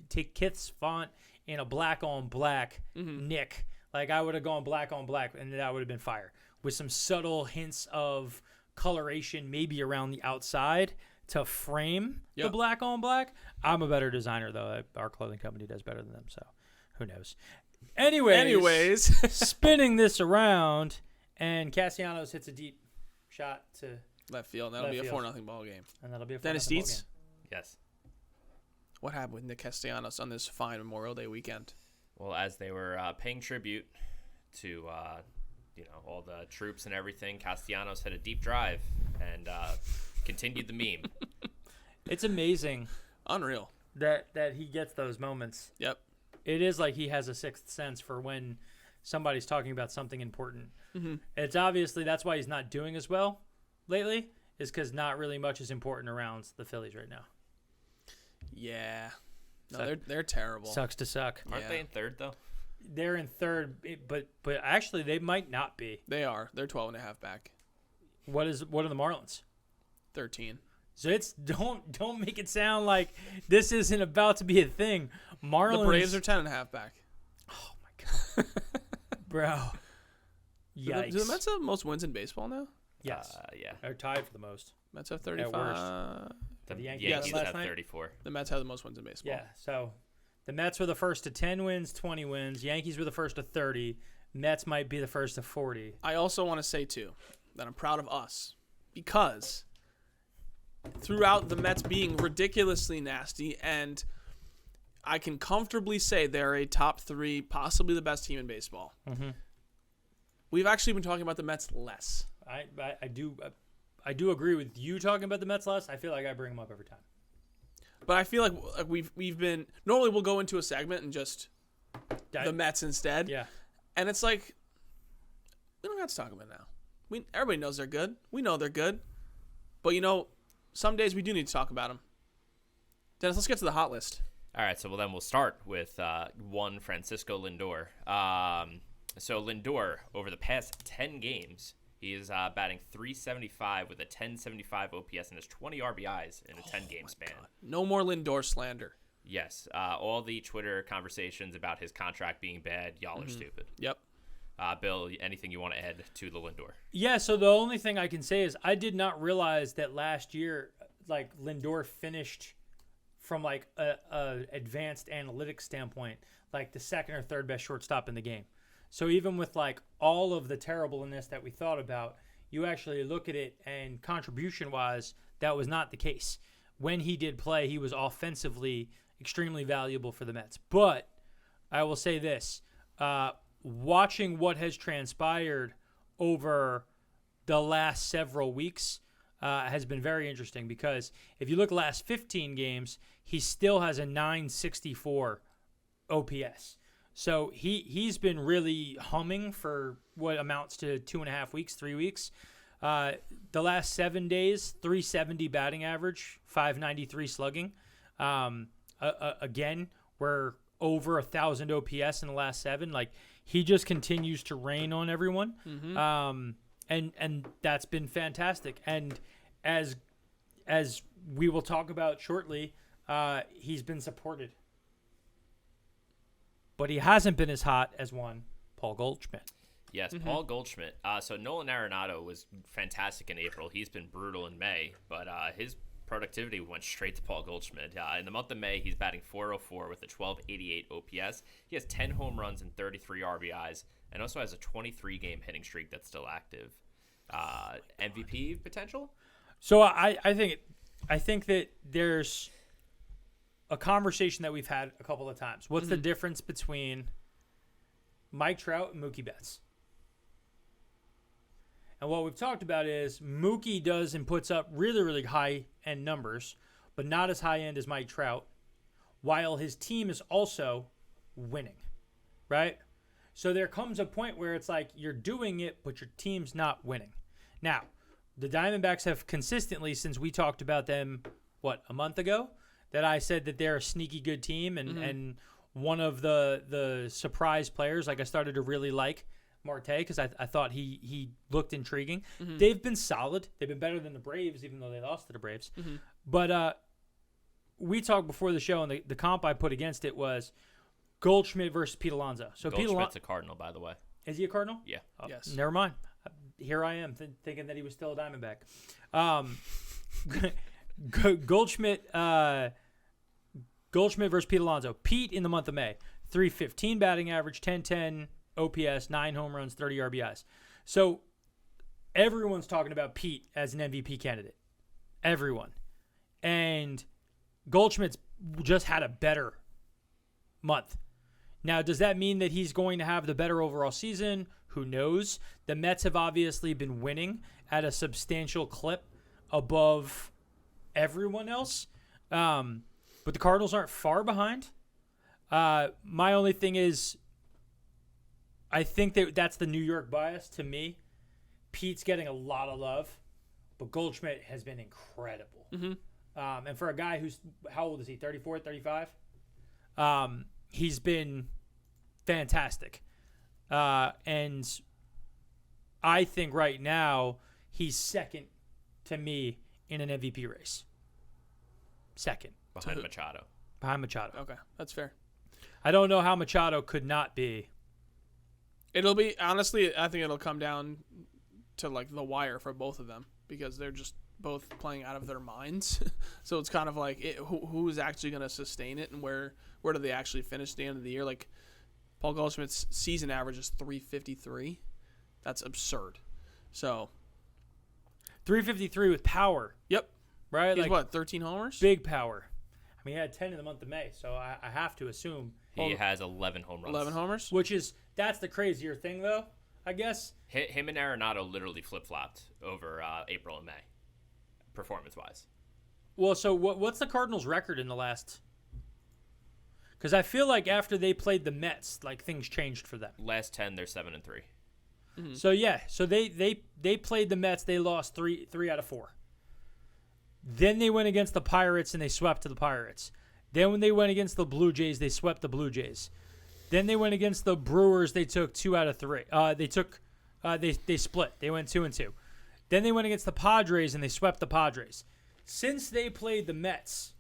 Speaker 4: take Kith's font in a black on black Nick. Like I would have gone black on black, and that would have been fire with some subtle hints of coloration, maybe around the outside to frame the black on black. I'm a better designer though. Our clothing company does better than them, so who knows? Anyways, spinning this around, and Castellanos hits a deep shot to
Speaker 2: left field. That'll
Speaker 4: Left
Speaker 2: be a
Speaker 4: field.
Speaker 2: 4-0 ball game.
Speaker 4: and that'll be a
Speaker 2: Dennis
Speaker 4: 4-0 ball
Speaker 2: Dietz?
Speaker 4: game.
Speaker 3: Yes.
Speaker 2: What happened with Nick Castellanos on this fine Memorial Day weekend?
Speaker 3: Well, as they were paying tribute to all the troops and everything, Castellanos hit a deep drive and continued the meme.
Speaker 4: It's amazing
Speaker 2: Unreal.
Speaker 4: that he gets those moments.
Speaker 2: Yep.
Speaker 4: It is like he has a sixth sense for when somebody's talking about something important.
Speaker 2: Mm-hmm.
Speaker 4: It's obviously that's why he's not doing as well lately, is because not really much is important around the Phillies right now.
Speaker 2: Yeah. No,
Speaker 4: Suck.
Speaker 2: they're terrible.
Speaker 4: Sucks to suck.
Speaker 3: Aren't
Speaker 2: Yeah.
Speaker 3: they in third, though?
Speaker 4: They're in third, but actually they might not be.
Speaker 2: They are. They're 12.5 back.
Speaker 4: What are the Marlins?
Speaker 2: 13.
Speaker 4: So it's don't make it sound like this isn't about to be a thing. Marlins.
Speaker 2: The Braves are 10.5 back.
Speaker 4: Oh my god, bro. Yikes.
Speaker 2: Do the Mets have the most wins in baseball now?
Speaker 4: Yes,
Speaker 3: Yeah.
Speaker 4: they're tied for the most.
Speaker 2: Mets have
Speaker 4: At
Speaker 2: 35.
Speaker 4: worst.
Speaker 3: The
Speaker 4: The Yankees
Speaker 3: Yankees
Speaker 4: last
Speaker 3: have
Speaker 4: night?
Speaker 3: 34.
Speaker 2: The Mets have the most wins in baseball.
Speaker 4: Yeah, so the Mets were the first to 10 wins, 20 wins. Yankees were the first to 30. Mets might be the first to 40.
Speaker 2: I also want to say, too, that I'm proud of us because throughout the Mets being ridiculously nasty, and I can comfortably say they're a top 3, possibly the best team in baseball.
Speaker 4: Mm-hmm.
Speaker 2: We've actually been talking about the Mets less.
Speaker 4: I do agree with you talking about the Mets less. I feel like I bring them up every time.
Speaker 2: But I feel like we've been normally we'll go into a segment and just the Mets instead.
Speaker 4: Yeah.
Speaker 2: And it's like We don't have to talk about it now. Everybody knows they're good. We know they're good. But, some days we do need to talk about them. Dennis, let's get to the hot list.
Speaker 3: All right, so then we'll start with one Francisco Lindor. So Lindor, over the past 10 games, he is batting .375 with a 1075 OPS and has 20 RBIs in a 10-game span.
Speaker 2: God. No more Lindor slander.
Speaker 3: Yes, all the Twitter conversations about his contract being bad, y'all are stupid.
Speaker 2: Yep.
Speaker 3: Bill, anything you want to add to the Lindor?
Speaker 4: Yeah, so the only thing I can say is I did not realize that last year, like, Lindor finished from, like, a advanced analytics standpoint, like the second or third best shortstop in the game. So even with, like, all of the terribleness that we thought about, you actually look at it, and contribution-wise, that was not the case. When he did play, he was offensively extremely valuable for the Mets. But I will say this, watching what has transpired over the last several weeks has been very interesting, because if you look at the last 15 games, he still has a 964 OPS. So he's been really humming for what amounts to 2.5 weeks, 3 weeks. The last 7 days, 370 batting average, 593 slugging. Again, we're over 1,000 OPS in the last 7. Like, he just continues to rain on everyone. And that's been fantastic. And as we will talk about shortly, he's been supported. But he hasn't been as hot as one Paul Goldschmidt.
Speaker 3: Yes, Paul Goldschmidt. So Nolan Arenado was fantastic in April. He's been brutal in May, but his productivity went straight to Paul Goldschmidt. In the month of May, he's batting .404 with a 1288 OPS. He has 10 home runs and 33 RBIs, and also has a 23-game hitting streak that's still active. MVP potential?
Speaker 4: So I think that there's a conversation that we've had a couple of times. What's the difference between Mike Trout and Mookie Betts? And what we've talked about is Mookie does and puts up really, really high-end numbers, but not as high-end as Mike Trout, while his team is also winning, right? So there comes a point where it's like you're doing it, but your team's not winning. Now, the Diamondbacks have consistently, since we talked about them, a month ago, that I said that they're a sneaky good team, and one of the surprise players, like, I started to really like Marte, because I thought he looked intriguing. They've been solid. They've been better than the Braves, even though they lost to the Braves. But we talked before the show, and the comp I put against it was Goldschmidt versus Pete Alonso. So
Speaker 3: Goldschmidt's a Cardinal, by the way.
Speaker 4: Is he a Cardinal?
Speaker 3: Yeah.
Speaker 4: Oh,
Speaker 2: Yes.
Speaker 4: Never mind. Here I am thinking that he was still a Diamondback. Goldschmidt versus Pete Alonso. Pete in the month of May, 315 batting average, 1010 OPS, 9 home runs, 30 RBIs. So everyone's talking about Pete as an MVP candidate. Everyone. And Goldschmidt's just had a better month. Now, does that mean that he's going to have the better overall season? Who knows? The Mets have obviously been winning at a substantial clip above everyone else. But the Cardinals aren't far behind. My only thing is, I think that's the New York bias to me. Pete's getting a lot of love, but Goldschmidt has been incredible. And for a guy who's, how old is he, 34, 35? He's been fantastic. And I think right now he's second to me in an MVP race. Second.
Speaker 3: Behind Machado.
Speaker 4: Behind Machado.
Speaker 2: Okay, that's fair.
Speaker 4: I don't know how Machado could not be.
Speaker 2: It'll be, honestly, I think it'll come down to, like, the wire for both of them, because they're just both playing out of their minds. So it's kind of like, who is actually going to sustain it, and where do they actually finish at the end of the year? Like, Paul Goldschmidt's season average is 353. That's absurd. So
Speaker 4: 353 with power.
Speaker 2: Yep.
Speaker 4: Right?
Speaker 2: He's
Speaker 4: like
Speaker 2: 13 homers?
Speaker 4: Big power. I mean, he had 10 in the month of May, so I have to assume.
Speaker 3: He has 11 home runs.
Speaker 2: 11 homers?
Speaker 4: That's the crazier thing, though, I guess.
Speaker 3: Him and Arenado literally flip-flopped over April and May, performance-wise.
Speaker 4: Well, so what's the Cardinals' record in the last? Because I feel like after they played the Mets, like, things changed for them.
Speaker 3: Last 10, they're 7-3.
Speaker 4: So they played the Mets. They lost three out of 4. Then they went against the Pirates and they swept the Pirates. Then when they went against the Blue Jays, they swept the Blue Jays. Then they went against the Brewers. They took 2 out of 3. They split. They went 2-2. Then they went against the Padres and they swept the Padres. Since they played the Mets,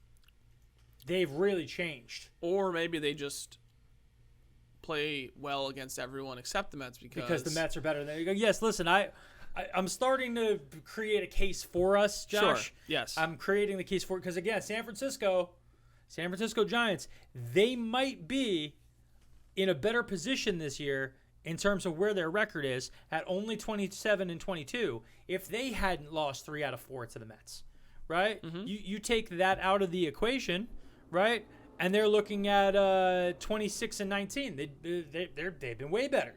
Speaker 4: they've really changed.
Speaker 2: Or maybe they just play well against everyone except the Mets because
Speaker 4: the Mets are better than them. Yes, listen, I'm starting to create a case for us, Josh.
Speaker 2: Sure. Yes.
Speaker 4: I'm creating the case for it because, again, San Francisco Giants, they might be in a better position this year in terms of where their record is at only 27-22 if they hadn't lost 3 out of 4 to the Mets, right? Mm-hmm. You take that out of the equation, right? And they're looking at 26-19. They've been way better.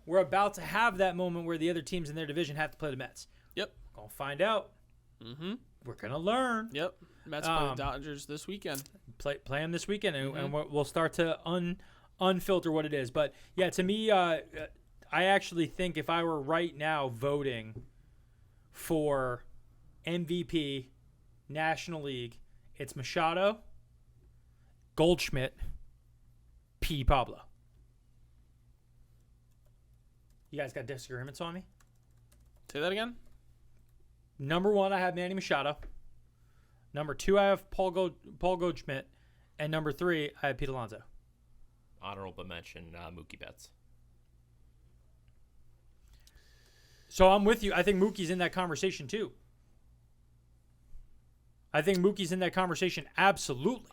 Speaker 4: We're about to have that moment where the other teams in their division have to play the Mets.
Speaker 2: Yep.
Speaker 4: Gonna find out.
Speaker 2: Mm-hmm.
Speaker 4: We're gonna learn.
Speaker 2: Yep. Mets play the Dodgers this weekend.
Speaker 4: Play them this weekend, and we'll start to unfilter what it is. But yeah, to me, I actually think if I were right now voting for MVP, National League, it's Machado, Goldschmidt, P. Pablo. You guys got disagreements on me?
Speaker 2: Say that again?
Speaker 4: Number 1, I have Manny Machado. Number 2, I have Paul Goldschmidt. And number 3, I have Pete Alonso.
Speaker 3: Honorable mention, Mookie Betts.
Speaker 4: So I'm with you. I think Mookie's in that conversation too. I think Mookie's in that conversation absolutely.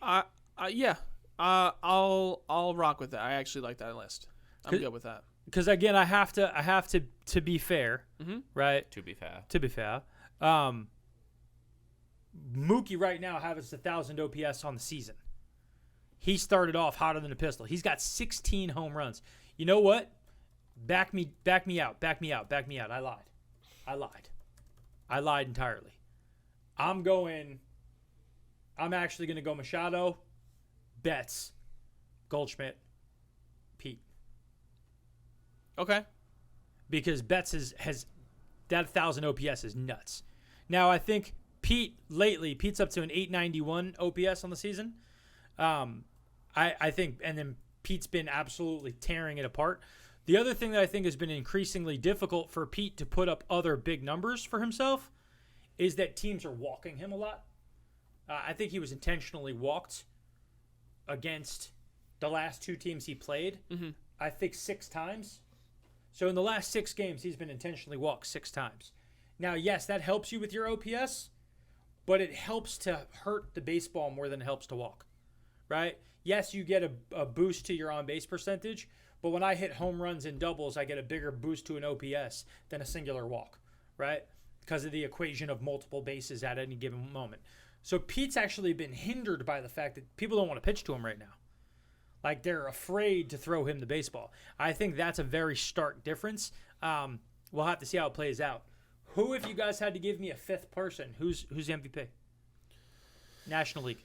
Speaker 2: Yeah. I'll rock with that. I actually like that list. I'm good with that.
Speaker 4: Because again, I have to be fair, right?
Speaker 3: To be fair.
Speaker 4: Mookie right now has 1,000 OPS on the season. He started off hotter than a pistol. He's got 16 home runs. You know what? Back me out. I lied entirely. I'm actually going to go Machado, Betts, Goldschmidt, Pete.
Speaker 2: Okay.
Speaker 4: Because Betts has that 1,000 OPS is nuts. Now, I think Pete's up to an 891 OPS on the season. I think, and then Pete's been absolutely tearing it apart. The other thing that I think has been increasingly difficult for Pete to put up other big numbers for himself is that teams are walking him a lot. I think he was intentionally walked against the last 2 teams he played. Mm-hmm. I think 6 times. So in the last 6 games, he's been intentionally walked 6 times. Now, yes, that helps you with your OPS, but it helps to hurt the baseball more than it helps to walk, right? Yes, you get a boost to your on-base percentage, but when I hit home runs and doubles, I get a bigger boost to an OPS than a singular walk, right? Because of the equation of multiple bases at any given moment. So Pete's actually been hindered by the fact that people don't want to pitch to him right now. Like, they're afraid to throw him the baseball. I think that's a very stark difference. We'll have to see how it plays out. Who, if you guys had to give me a 5th person, who's the MVP? National League.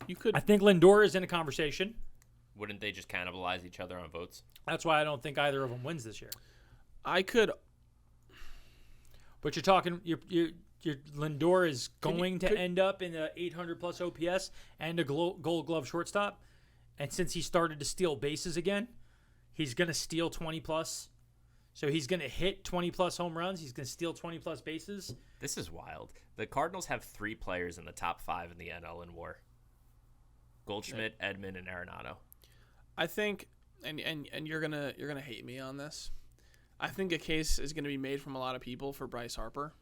Speaker 2: You could.
Speaker 4: I think Lindor is in a conversation.
Speaker 3: Wouldn't they just cannibalize each other on votes?
Speaker 4: That's why I don't think either of them wins this year.
Speaker 2: I could.
Speaker 4: But you're talking, your Lindor is going to end up in the 800 plus OPS and a Gold Glove shortstop. And since he started to steal bases again, he's going to steal 20 plus. So he's going to hit 20 plus home runs. He's going to steal 20 plus bases.
Speaker 3: This is wild. The Cardinals have 3 players in the top 5 in the NL in WAR. Goldschmidt, Edman, and Arenado.
Speaker 2: I think, and you're gonna hate me on this. I think a case is going to be made from a lot of people for Bryce Harper.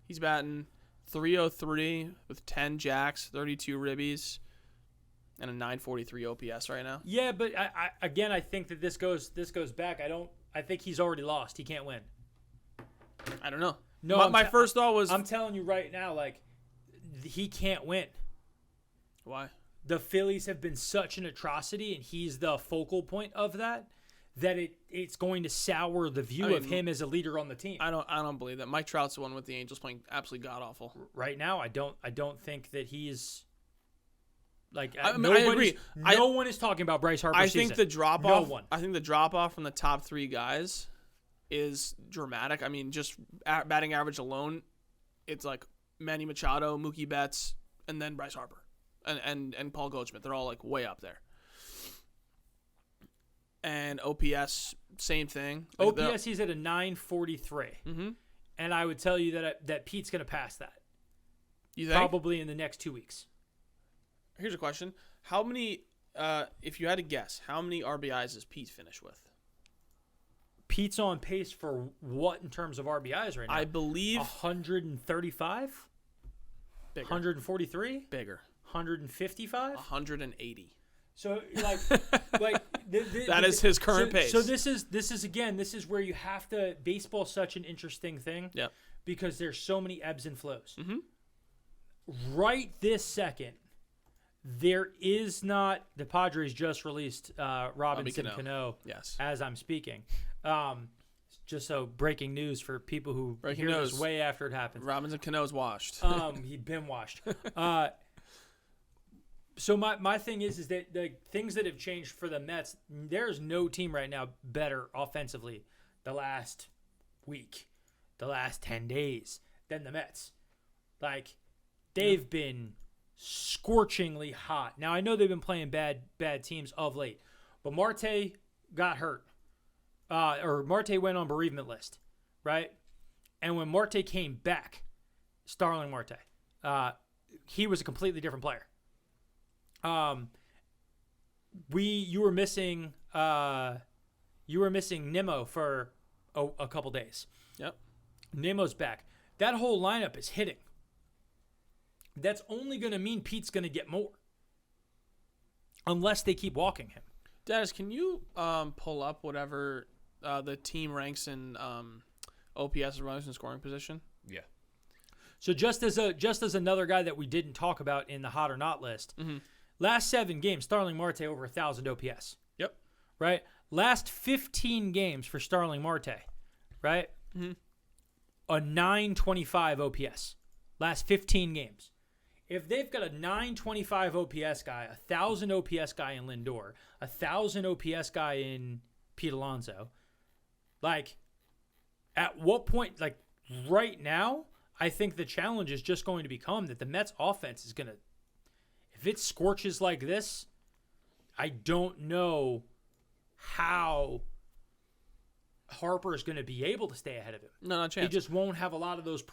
Speaker 2: He's batting .303 with 10 jacks, 32 ribbies, and a .943 OPS right now.
Speaker 4: Yeah, but I think that this goes back. I think he's already lost. He can't win.
Speaker 2: I don't know.
Speaker 4: No,
Speaker 2: my first thought was,
Speaker 4: I'm telling you right now, like, he can't win.
Speaker 2: Why?
Speaker 4: The Phillies have been such an atrocity, and he's the focal point of that it's going to sour the view of him as a leader on the team.
Speaker 2: I don't believe that. Mike Trout's the one with the Angels playing absolutely god awful.
Speaker 4: Right now, I don't think that he's Like
Speaker 2: I agree.
Speaker 4: No one is talking about Bryce Harper's
Speaker 2: I think
Speaker 4: season.
Speaker 2: the drop
Speaker 4: No
Speaker 2: off.
Speaker 4: one.
Speaker 2: I think the drop off from the top 3 guys is dramatic. I mean, just batting average alone, it's like Manny Machado, Mookie Betts, and then Bryce Harper, and Paul Goldschmidt. They're all like way up there. And OPS, same thing. Like
Speaker 4: OPS, he's at a 943.
Speaker 2: Mm-hmm.
Speaker 4: And I would tell you that Pete's going to pass that.
Speaker 2: You think?
Speaker 4: Probably in the next 2 weeks.
Speaker 2: Here's a question: how many? If you had to guess, how many RBIs does Pete finish with?
Speaker 4: Pete's on pace for what in terms of RBIs right now?
Speaker 2: I believe
Speaker 4: 135,
Speaker 2: bigger.
Speaker 4: 143,
Speaker 2: Bigger.
Speaker 4: 155,
Speaker 2: 180.
Speaker 4: So like
Speaker 2: That is his current pace.
Speaker 4: So this is where you have to. Baseball's such an interesting thing.
Speaker 2: Yep.
Speaker 4: Because there's so many ebbs and flows.
Speaker 2: Mm-hmm.
Speaker 4: Right this second, there is not. The Padres just released Robinson Cano.
Speaker 2: Yes.
Speaker 4: As I'm speaking. Just so breaking news for people who
Speaker 2: Breaking
Speaker 4: hear
Speaker 2: news.
Speaker 4: this way after it happens.
Speaker 2: Robinson Cano's washed.
Speaker 4: He'd been washed. So my thing is that the things that have changed for the Mets, there's no team right now better offensively the last week, the last 10 days than the Mets. Like, they've been scorchingly hot. Now, I know they've been playing bad teams of late, but Marte got hurt. Or Marte went on bereavement list, right? And when Marte came back, Starling Marte, he was a completely different player. You were missing Nimmo for a couple days.
Speaker 2: Yep.
Speaker 4: Nimmo's back. That whole lineup is hitting. That's only going to mean Pete's going to get more. Unless they keep walking him.
Speaker 2: Dennis, can you pull up whatever the team ranks in OPS runners in scoring position?
Speaker 3: Yeah.
Speaker 4: So just as another guy that we didn't talk about in the hot or not list, last 7 games, Starling Marte over 1,000 OPS.
Speaker 2: Yep.
Speaker 4: Right? Last 15 games for Starling Marte, right?
Speaker 2: Mm-hmm.
Speaker 4: A 925 OPS. Last 15 games. If they've got a 925 OPS guy, 1,000 OPS guy in Lindor, 1,000 OPS guy in Pete Alonso, like, at what point, like, right now, I think the challenge is just going to become that the Mets offense is going to, if it scorches like this, I don't know how Harper is going to be able to stay ahead of him.
Speaker 2: No, not a chance.
Speaker 4: He just won't have a lot of those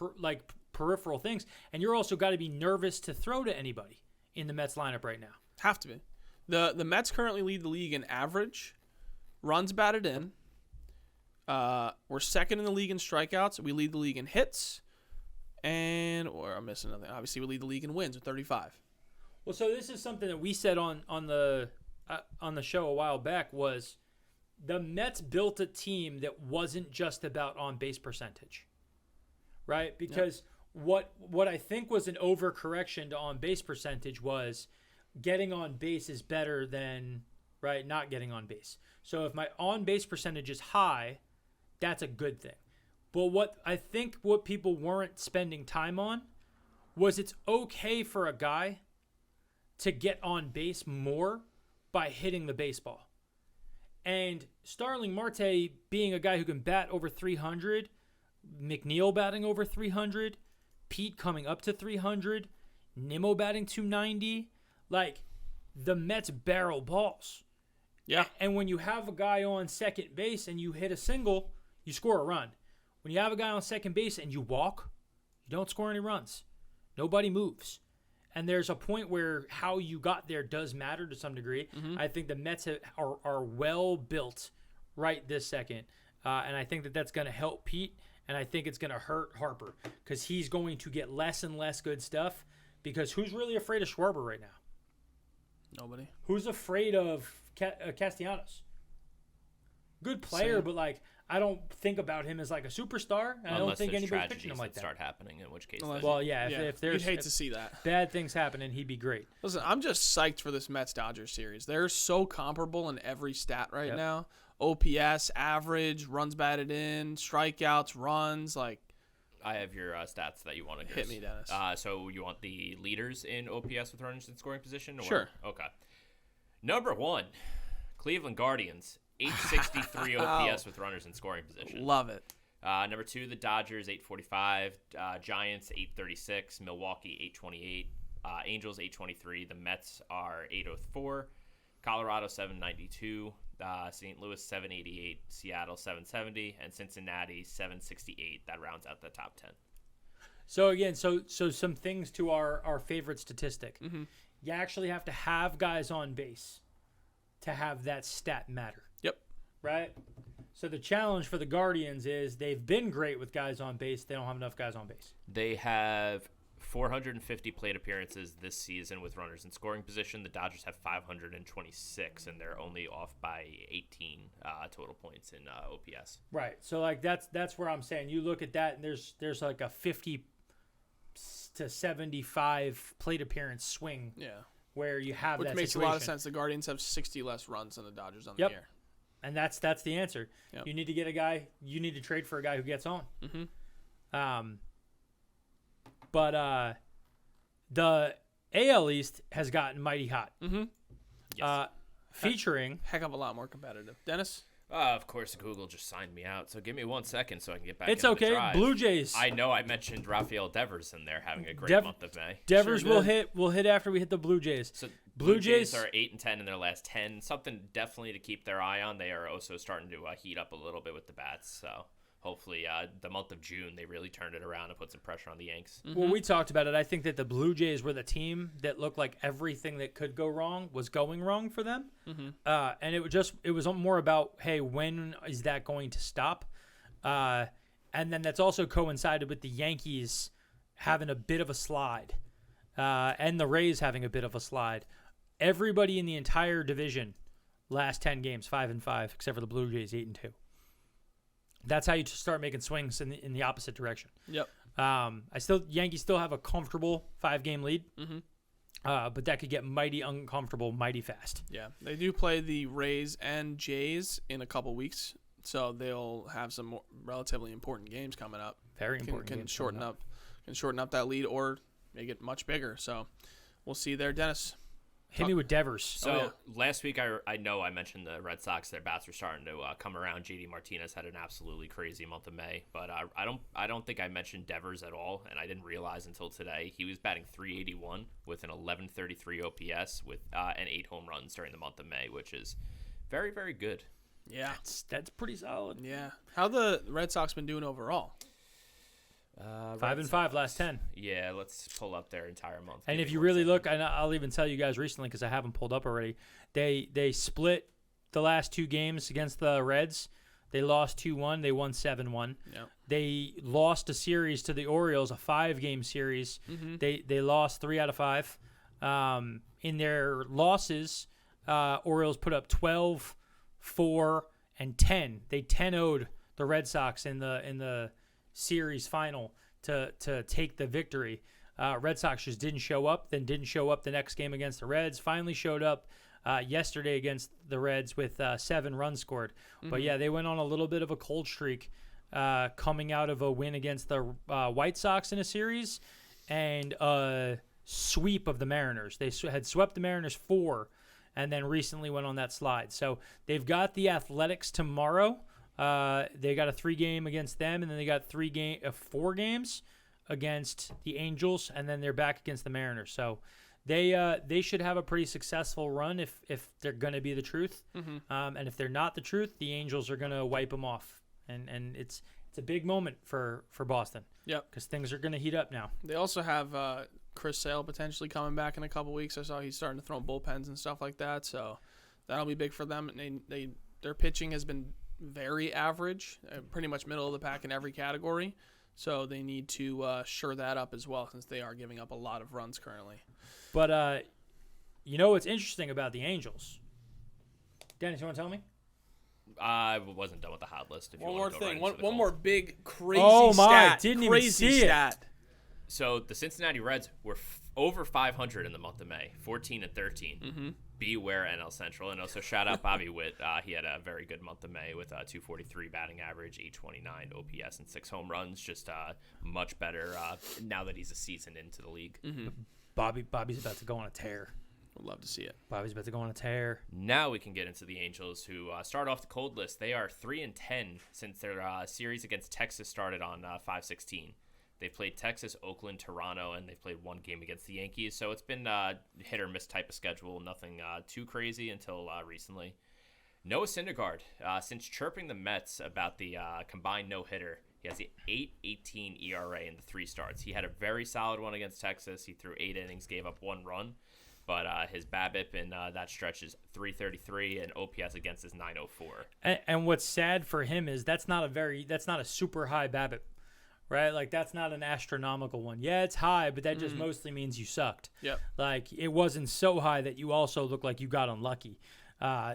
Speaker 4: peripheral things. And you're also got to be nervous to throw to anybody in the Mets lineup right now.
Speaker 2: Have to be. The Mets currently lead the league in average, runs batted in. We're second in the league in strikeouts. We lead the league in hits. Or I'm missing nothing. Obviously, we lead the league in wins with 35.
Speaker 4: Well, so this is something that we said on the show a while back was the Mets built a team that wasn't just about on-base percentage, right? Because what I think was an overcorrection to on-base percentage was getting on base is better than, right, not getting on base. So if my on-base percentage is high, that's a good thing. But what people weren't spending time on was it's okay for a guy to get on base more by hitting the baseball. And Starling Marte being a guy who can bat over 300, McNeil batting over 300, Pete coming up to 300, Nimmo batting 290, like, the Mets barrel balls.
Speaker 2: Yeah.
Speaker 4: And when you have a guy on second base and you hit a single, you score a run. When you have a guy on second base and you walk, you don't score any runs. Nobody moves. And there's a point where how you got there does matter to some degree. Mm-hmm. I think the Mets are well built right this second. And I think that's going to help Pete. And I think it's going to hurt Harper because he's going to get less and less good stuff. Because who's really afraid of Schwarber right now?
Speaker 2: Nobody.
Speaker 4: Who's afraid of Castellanos? Good player,
Speaker 2: Same.
Speaker 4: But like I don't think about him as like a superstar. And I don't think anybody's picking him like that.
Speaker 3: Start happening, in which case.
Speaker 4: Well, yeah. If there's
Speaker 2: you'd hate to see that.
Speaker 4: Bad things happening, he'd be great.
Speaker 2: Listen, I'm just psyched for this Mets-Dodgers series. They're so comparable in every stat right now. OPS, average, runs batted in, strikeouts, runs. Like,
Speaker 3: I have your stats that you want to
Speaker 2: Hit me, Dennis.
Speaker 3: So you want the leaders in OPS with runners in scoring position? Or?
Speaker 2: Sure.
Speaker 3: Okay. Number 1, Cleveland Guardians, 863 OPS with runners in scoring position.
Speaker 2: Love it.
Speaker 3: Number 2, the Dodgers, 845. Giants, 836. Milwaukee, 828. Angels, 823. The Mets are 804. Colorado, 792. St. Louis, 788. Seattle, 770. And Cincinnati, 768. That rounds out the top 10.
Speaker 4: So again, so some things to our favorite statistic.
Speaker 2: Mm-hmm.
Speaker 4: You actually have to have guys on base to have that stat matter.
Speaker 2: Yep.
Speaker 4: Right? So the challenge for the Guardians is they've been great with guys on base. They don't have enough guys on base.
Speaker 3: They have 450 plate appearances this season with runners in scoring position. The Dodgers have 526, and they're only off by 18 total points in OPS.
Speaker 4: Right. So like that's where I'm saying you look at that, and there's like a 50 to 75 plate appearance swing.
Speaker 2: Yeah.
Speaker 4: Where you have
Speaker 2: Which
Speaker 4: that
Speaker 2: makes
Speaker 4: situation.
Speaker 2: a lot of sense. The Guardians have 60 less runs than the Dodgers on
Speaker 4: Yep.
Speaker 2: the year.
Speaker 4: And that's the answer.
Speaker 2: Yep.
Speaker 4: You need to get a guy. You need to trade for a guy who gets on.
Speaker 2: Mm-hmm.
Speaker 4: But the AL East has gotten mighty hot.
Speaker 2: Mm-hmm.
Speaker 3: Yes.
Speaker 4: Featuring
Speaker 2: Heck of a lot more competitive. Dennis?
Speaker 3: Of course, Google just signed me out, so give me 1 second so I can get back
Speaker 4: it's
Speaker 3: into
Speaker 4: okay.
Speaker 3: the drive.
Speaker 4: Blue Jays.
Speaker 3: I know I mentioned Rafael Devers in there having a great month of May.
Speaker 4: Devers
Speaker 2: Sure
Speaker 4: will
Speaker 2: did.
Speaker 4: hit. We'll hit after we hit the Blue Jays.
Speaker 3: So
Speaker 4: Blue
Speaker 3: Blue Jays
Speaker 4: Jays-
Speaker 3: are 8-10 in their last 10. Something definitely to keep their eye on. They are also starting to heat up a little bit with the bats. So hopefully, the month of June they really turned it around and put some pressure on the Yanks.
Speaker 4: Well, we talked about it. I think that the Blue Jays were the team that looked like everything that could go wrong was going wrong for them. And it was more about, hey, when is that going to stop? And then that's also coincided with the Yankees having a bit of a slide, and the Rays having a bit of a slide. Everybody in the entire division, last 10 games, 5-5, except for the Blue Jays, 8-2. That's how you start making swings in the opposite direction.
Speaker 2: Yep.
Speaker 4: Yankees still have a comfortable 5-game lead, but that could get mighty uncomfortable mighty fast.
Speaker 2: Yeah. They do play the Rays and Jays in a couple weeks, so they'll have some more relatively important games coming up.
Speaker 4: Very important.
Speaker 2: Can
Speaker 4: games
Speaker 2: shorten
Speaker 4: coming
Speaker 2: up that lead or make it much bigger. So we'll see there, Dennis.
Speaker 4: Hit me with Devers.
Speaker 3: So last week, I know I mentioned the Red Sox. Their bats were starting to come around. JD Martinez had an absolutely crazy month of May, but I don't think I mentioned Devers at all, and I didn't realize until today he was batting .381 with an 1133 OPS with and 8 home runs during the month of May, which is very, very good.
Speaker 2: Yeah.
Speaker 4: That's pretty solid.
Speaker 2: Yeah. How the Red Sox been doing overall?
Speaker 4: 5-5 last 10.
Speaker 3: Yeah, let's pull up their entire month.
Speaker 4: And
Speaker 3: Give
Speaker 4: if
Speaker 3: me
Speaker 4: you
Speaker 3: 1
Speaker 4: really
Speaker 3: second.
Speaker 4: look, and I'll even tell you guys recently because I haven't pulled up already, they split the last 2 games against the Reds. They lost 2-1. They won 7-1.
Speaker 2: Yep.
Speaker 4: They lost a series to the Orioles, a 5-game series. They lost 3 out of 5. In their losses, Orioles put up 12, 4, and 10. They 10-0'd the Red Sox in the series final to take the victory. Red Sox just didn't show up, then didn't show up the next game against the Reds, finally showed up yesterday against the Reds with 7 runs scored. But yeah, they went on a little bit of a cold streak coming out of a win against the White Sox in a series and a sweep of the Mariners. They had swept the Mariners 4 and then recently went on that slide. So they've got the Athletics tomorrow. They got a 3-game against them, and then they got 4 games against the Angels, and then they're back against the Mariners. So they should have a pretty successful run if they're going to be the truth. And if they're not the truth, the Angels are going to wipe them off. And it's a big moment for Boston.
Speaker 2: Yep.
Speaker 4: Because things are going to heat up now.
Speaker 2: They also have Chris Sale potentially coming back in a couple weeks. I saw he's starting to throw in bullpens and stuff like that, so that'll be big for them. And their pitching has been very average, pretty much middle of the pack in every category. So they need to shore that up as well, since they are giving up a lot of runs currently.
Speaker 4: But you know what's interesting about the Angels? Dennis, you want to tell me?
Speaker 3: I wasn't done with the hot list. If you
Speaker 2: One more
Speaker 3: want to go
Speaker 2: thing,
Speaker 3: right into the
Speaker 2: one
Speaker 3: cold.
Speaker 2: more big crazy
Speaker 4: Oh, my,
Speaker 2: stat.
Speaker 4: didn't even
Speaker 2: crazy
Speaker 4: see it.
Speaker 2: stat.
Speaker 3: So the Cincinnati Reds were over 500 in the month of May, 14-13. beware NL Central. And also shout out Bobby Witt. He had a very good month of May with 243 batting average, 829 OPS, and 6 home runs. Just much better now that he's a season into the league.
Speaker 2: Mm-hmm.
Speaker 4: Bobby's about to go on a tear.
Speaker 2: Would love to see it.
Speaker 4: Bobby's about to go on a tear.
Speaker 3: Now we can get into the Angels, who start off the cold list. They are 3-10 since their series against Texas started on 5/16. They've played Texas, Oakland, Toronto, and they've played one game against the Yankees. So it's been hit or miss type of schedule. Nothing too crazy until recently. Noah Syndergaard, since chirping the Mets about the combined no-hitter, he has the 8.18 ERA in the 3 starts. He had a very solid one against Texas. He threw 8 innings, gave up 1 run. But his BABIP in that stretch is 333, and OPS against is 904.
Speaker 4: And what's sad for him is that's not a super high BABIP, right? Like that's not an astronomical one. Yeah, it's high, but that just mostly means you sucked.
Speaker 2: Yep.
Speaker 4: Like it wasn't so high that you also look like you got unlucky.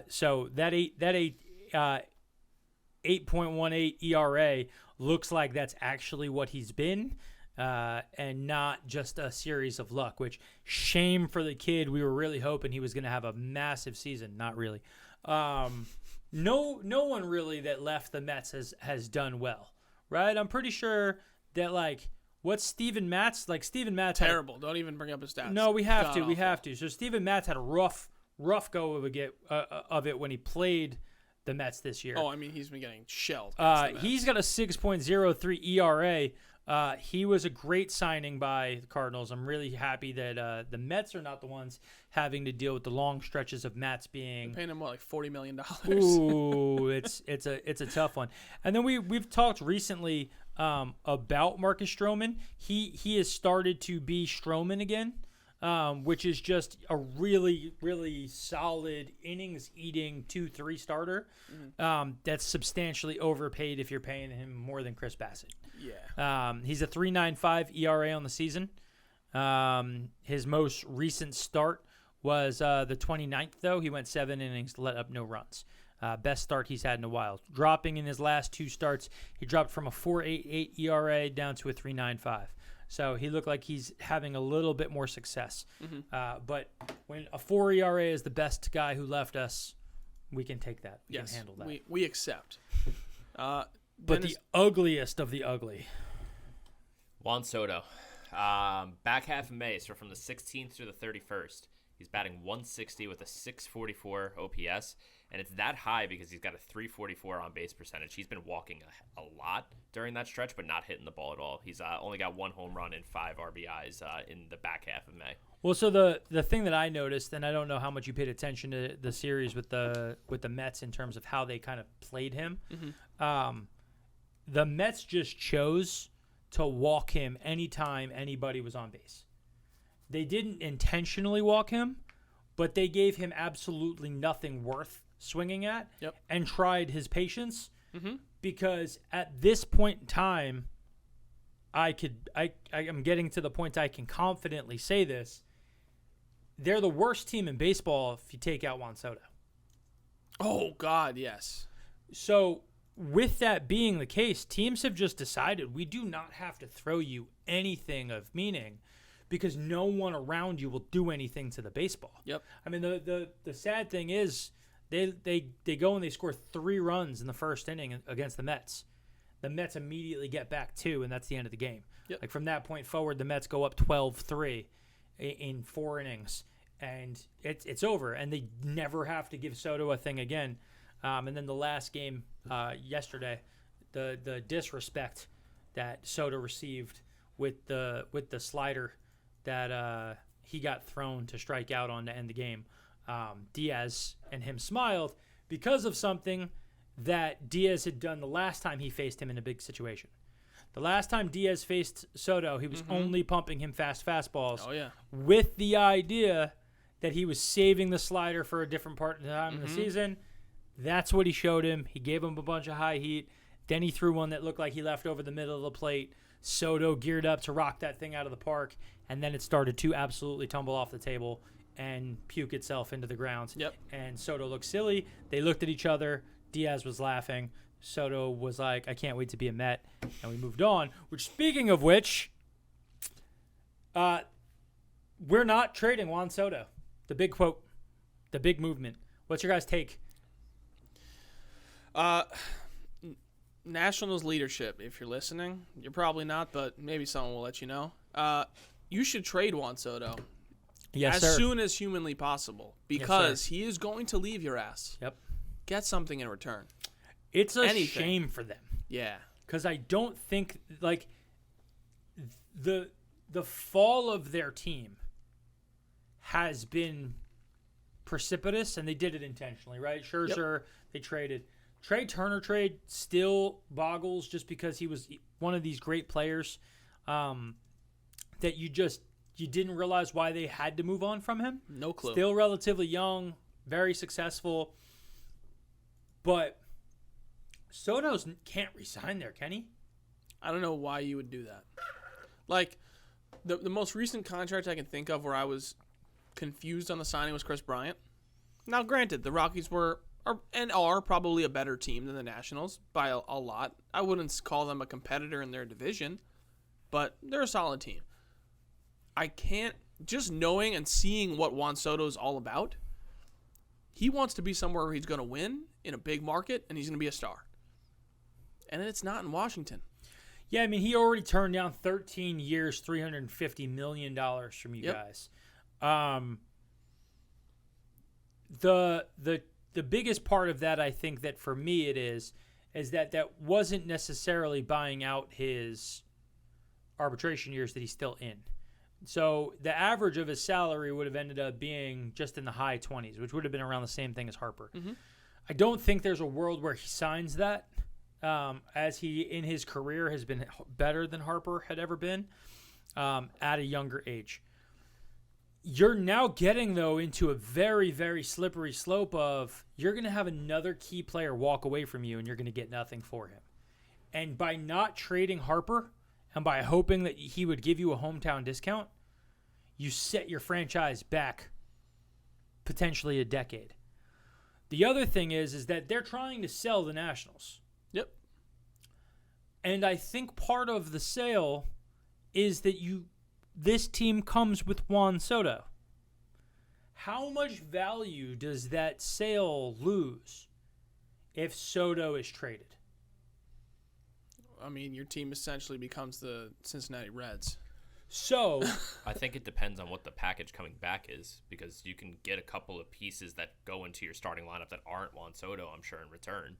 Speaker 4: So that 8.18 ERA looks like that's actually what he's been. And not just a series of luck, which shame for the kid. We were really hoping he was going to have a massive season. Not really. No one really that left the Mets has done well, right? I'm pretty sure that what's Steven Matz? Steven Matz
Speaker 2: Terrible. Don't even bring up his stats.
Speaker 4: No, we have
Speaker 2: God
Speaker 4: to.
Speaker 2: awful.
Speaker 4: We have to. So Steven Matz had a rough go of it when he played the Mets this year.
Speaker 2: Oh, I mean, he's been getting shelled. against the Mets.
Speaker 4: He's got a 6.03 ERA. He was a great signing by the Cardinals. I'm really happy that the Mets are not the ones having to deal with the long stretches of Matz being.
Speaker 2: They're paying him like $40 million.
Speaker 4: Ooh, it's a tough one. And then we've talked recently about Marcus Stroman. He has started to be Stroman again, which is just a really, really solid innings-eating 2-3 starter. That's substantially overpaid if you're paying him more than Chris Bassett.
Speaker 2: Yeah.
Speaker 4: He's a 3.95 ERA on the season. His most recent start was the 29th, though. He went 7 innings, let up no runs. Best start he's had in a while. Dropping in his last 2 starts, he dropped from a 4.88 ERA down to a 3.95. So he looked like he's having a little bit more success. But when a 4 ERA is the best guy who left us, we can take that. We can handle that.
Speaker 2: We accept.
Speaker 4: But the ugliest of the ugly.
Speaker 3: Juan Soto. Back half of May, so from the 16th through the 31st, he's batting 160 with a 644 OPS, and it's that high because he's got a 344 on base percentage. He's been walking a lot during that stretch, but not hitting the ball at all. He's only got 1 home run and 5 RBIs in the back half of May.
Speaker 4: Well, so the thing that I noticed, and I don't know how much you paid attention to the series with the Mets in terms of how they kind of played him. The Mets just chose to walk him anytime anybody was on base. They didn't intentionally walk him, but they gave him absolutely nothing worth swinging at and tried his patience because at this point in time, I'm getting to the point I can confidently say this. They're the worst team in baseball if you take out Juan Soto.
Speaker 2: Oh, God, yes.
Speaker 4: So with that being the case, teams have just decided we do not have to throw you anything of meaning because no one around you will do anything to the baseball.
Speaker 2: Yep.
Speaker 4: I mean, the sad thing is they go and they score 3 runs in the first inning against the Mets. The Mets immediately get back 2, and that's the end of the game.
Speaker 2: Yep.
Speaker 4: Like from that point forward, the Mets go up 12-3 in 4 innings, and it's over. And they never have to give Soto a thing again. And then the last game yesterday, the disrespect that Soto received with the slider that he got thrown to strike out on to end the game. Diaz and him smiled because of something that Diaz had done the last time he faced him in a big situation. The last time Diaz faced Soto, he was only pumping him fast fastballs with the idea that he was saving the slider for a different part of the time in the season. That's what he showed him. He gave him a bunch of high heat. Then he threw one that looked like he left over the middle of the plate. Soto geared up to rock that thing out of the park, and then it started to absolutely tumble off the table and puke itself into the ground.
Speaker 2: Yep.
Speaker 4: And Soto looked silly. They looked at each other. Diaz was laughing. Soto was like, I can't wait to be a Met. And we moved on. Which, speaking of which, we're not trading Juan Soto. The big quote. the big movement. What's your guys' take?
Speaker 2: Nationals leadership, if you're listening, you're probably not, but maybe someone will let you know. You should trade Juan Soto
Speaker 4: Yes,
Speaker 2: as
Speaker 4: sir.
Speaker 2: soon as humanly possible because he is going to leave your ass.
Speaker 4: Yep.
Speaker 2: Get something in return.
Speaker 4: It's a
Speaker 2: Anything.
Speaker 4: shame for them.
Speaker 2: Yeah.
Speaker 4: Because I don't think the fall of their team has been precipitous, and they did it intentionally, right? Scherzer, they traded. Trey Turner trade still boggles just because he was one of these great players that you didn't realize why they had to move on from him.
Speaker 2: No clue.
Speaker 4: Still relatively young, very successful, but Soto's can't resign there, can he?
Speaker 2: I don't know why you would do that. Like, the most recent contract I can think of where I was confused on the signing was Chris Bryant. Now, granted, the Rockies are probably a better team than the Nationals by a lot. I wouldn't call them a competitor in their division, but they're a solid team. I can't, just knowing and seeing what Juan Soto is all about, he wants to be somewhere where he's going to win in a big market and he's going to be a star. And it's not in Washington.
Speaker 4: Yeah, I mean, he already turned down 13 years, $350 million from you guys. The biggest part of that, I think that for me it is that wasn't necessarily buying out his arbitration years that he's still in. So the average of his salary would have ended up being just in the high 20s, which would have been around the same thing as Harper.
Speaker 2: Mm-hmm.
Speaker 4: I don't think there's a world where he signs that, as he in his career has been better than Harper had ever been at a younger age. You're now getting, though, into a very, very slippery slope of you're going to have another key player walk away from you and you're going to get nothing for him. And by not trading Harper and by hoping that he would give you a hometown discount, you set your franchise back potentially a decade. The other thing is that they're trying to sell the Nationals.
Speaker 2: Yep.
Speaker 4: And I think part of the sale is that this team comes with Juan Soto. How much value does that sale lose if Soto is traded?
Speaker 2: I mean, your team essentially becomes the Cincinnati Reds.
Speaker 4: So
Speaker 3: I think it depends on what the package coming back is, because you can get a couple of pieces that go into your starting lineup that aren't Juan Soto, I'm sure, in return.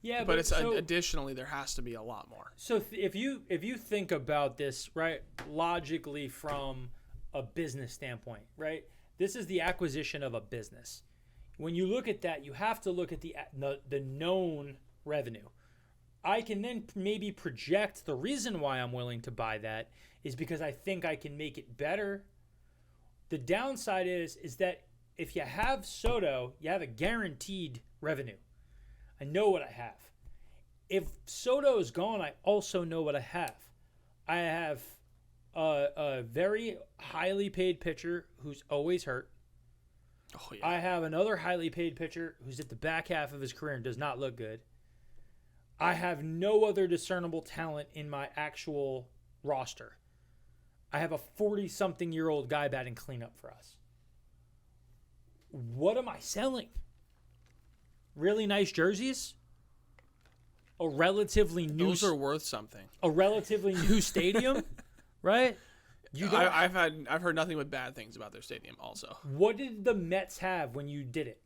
Speaker 4: yeah,
Speaker 2: But it's additionally, there has to be a lot more.
Speaker 4: So if you think about this, right, logically from a business standpoint, right, this is the acquisition of a business. When you look at that, you have to look at the known revenue. I can then maybe project the reason why I'm willing to buy that is because I think I can make it better. The downside is that if you have Soto, you have a guaranteed revenue. I know what I have. If Soto is gone, I also know what I have. I have a very highly paid pitcher who's always hurt.
Speaker 2: Oh, yeah.
Speaker 4: I have another highly paid pitcher who's at the back half of his career and does not look good. I have no other discernible talent in my actual roster. I have a 40-something-year-old guy batting cleanup for us. What am I selling? Really nice jerseys? A relatively new
Speaker 2: Those are worth something.
Speaker 4: a relatively new stadium, right? You don't,
Speaker 2: I've heard nothing but bad things about their stadium also.
Speaker 4: what did the Mets have when you did it?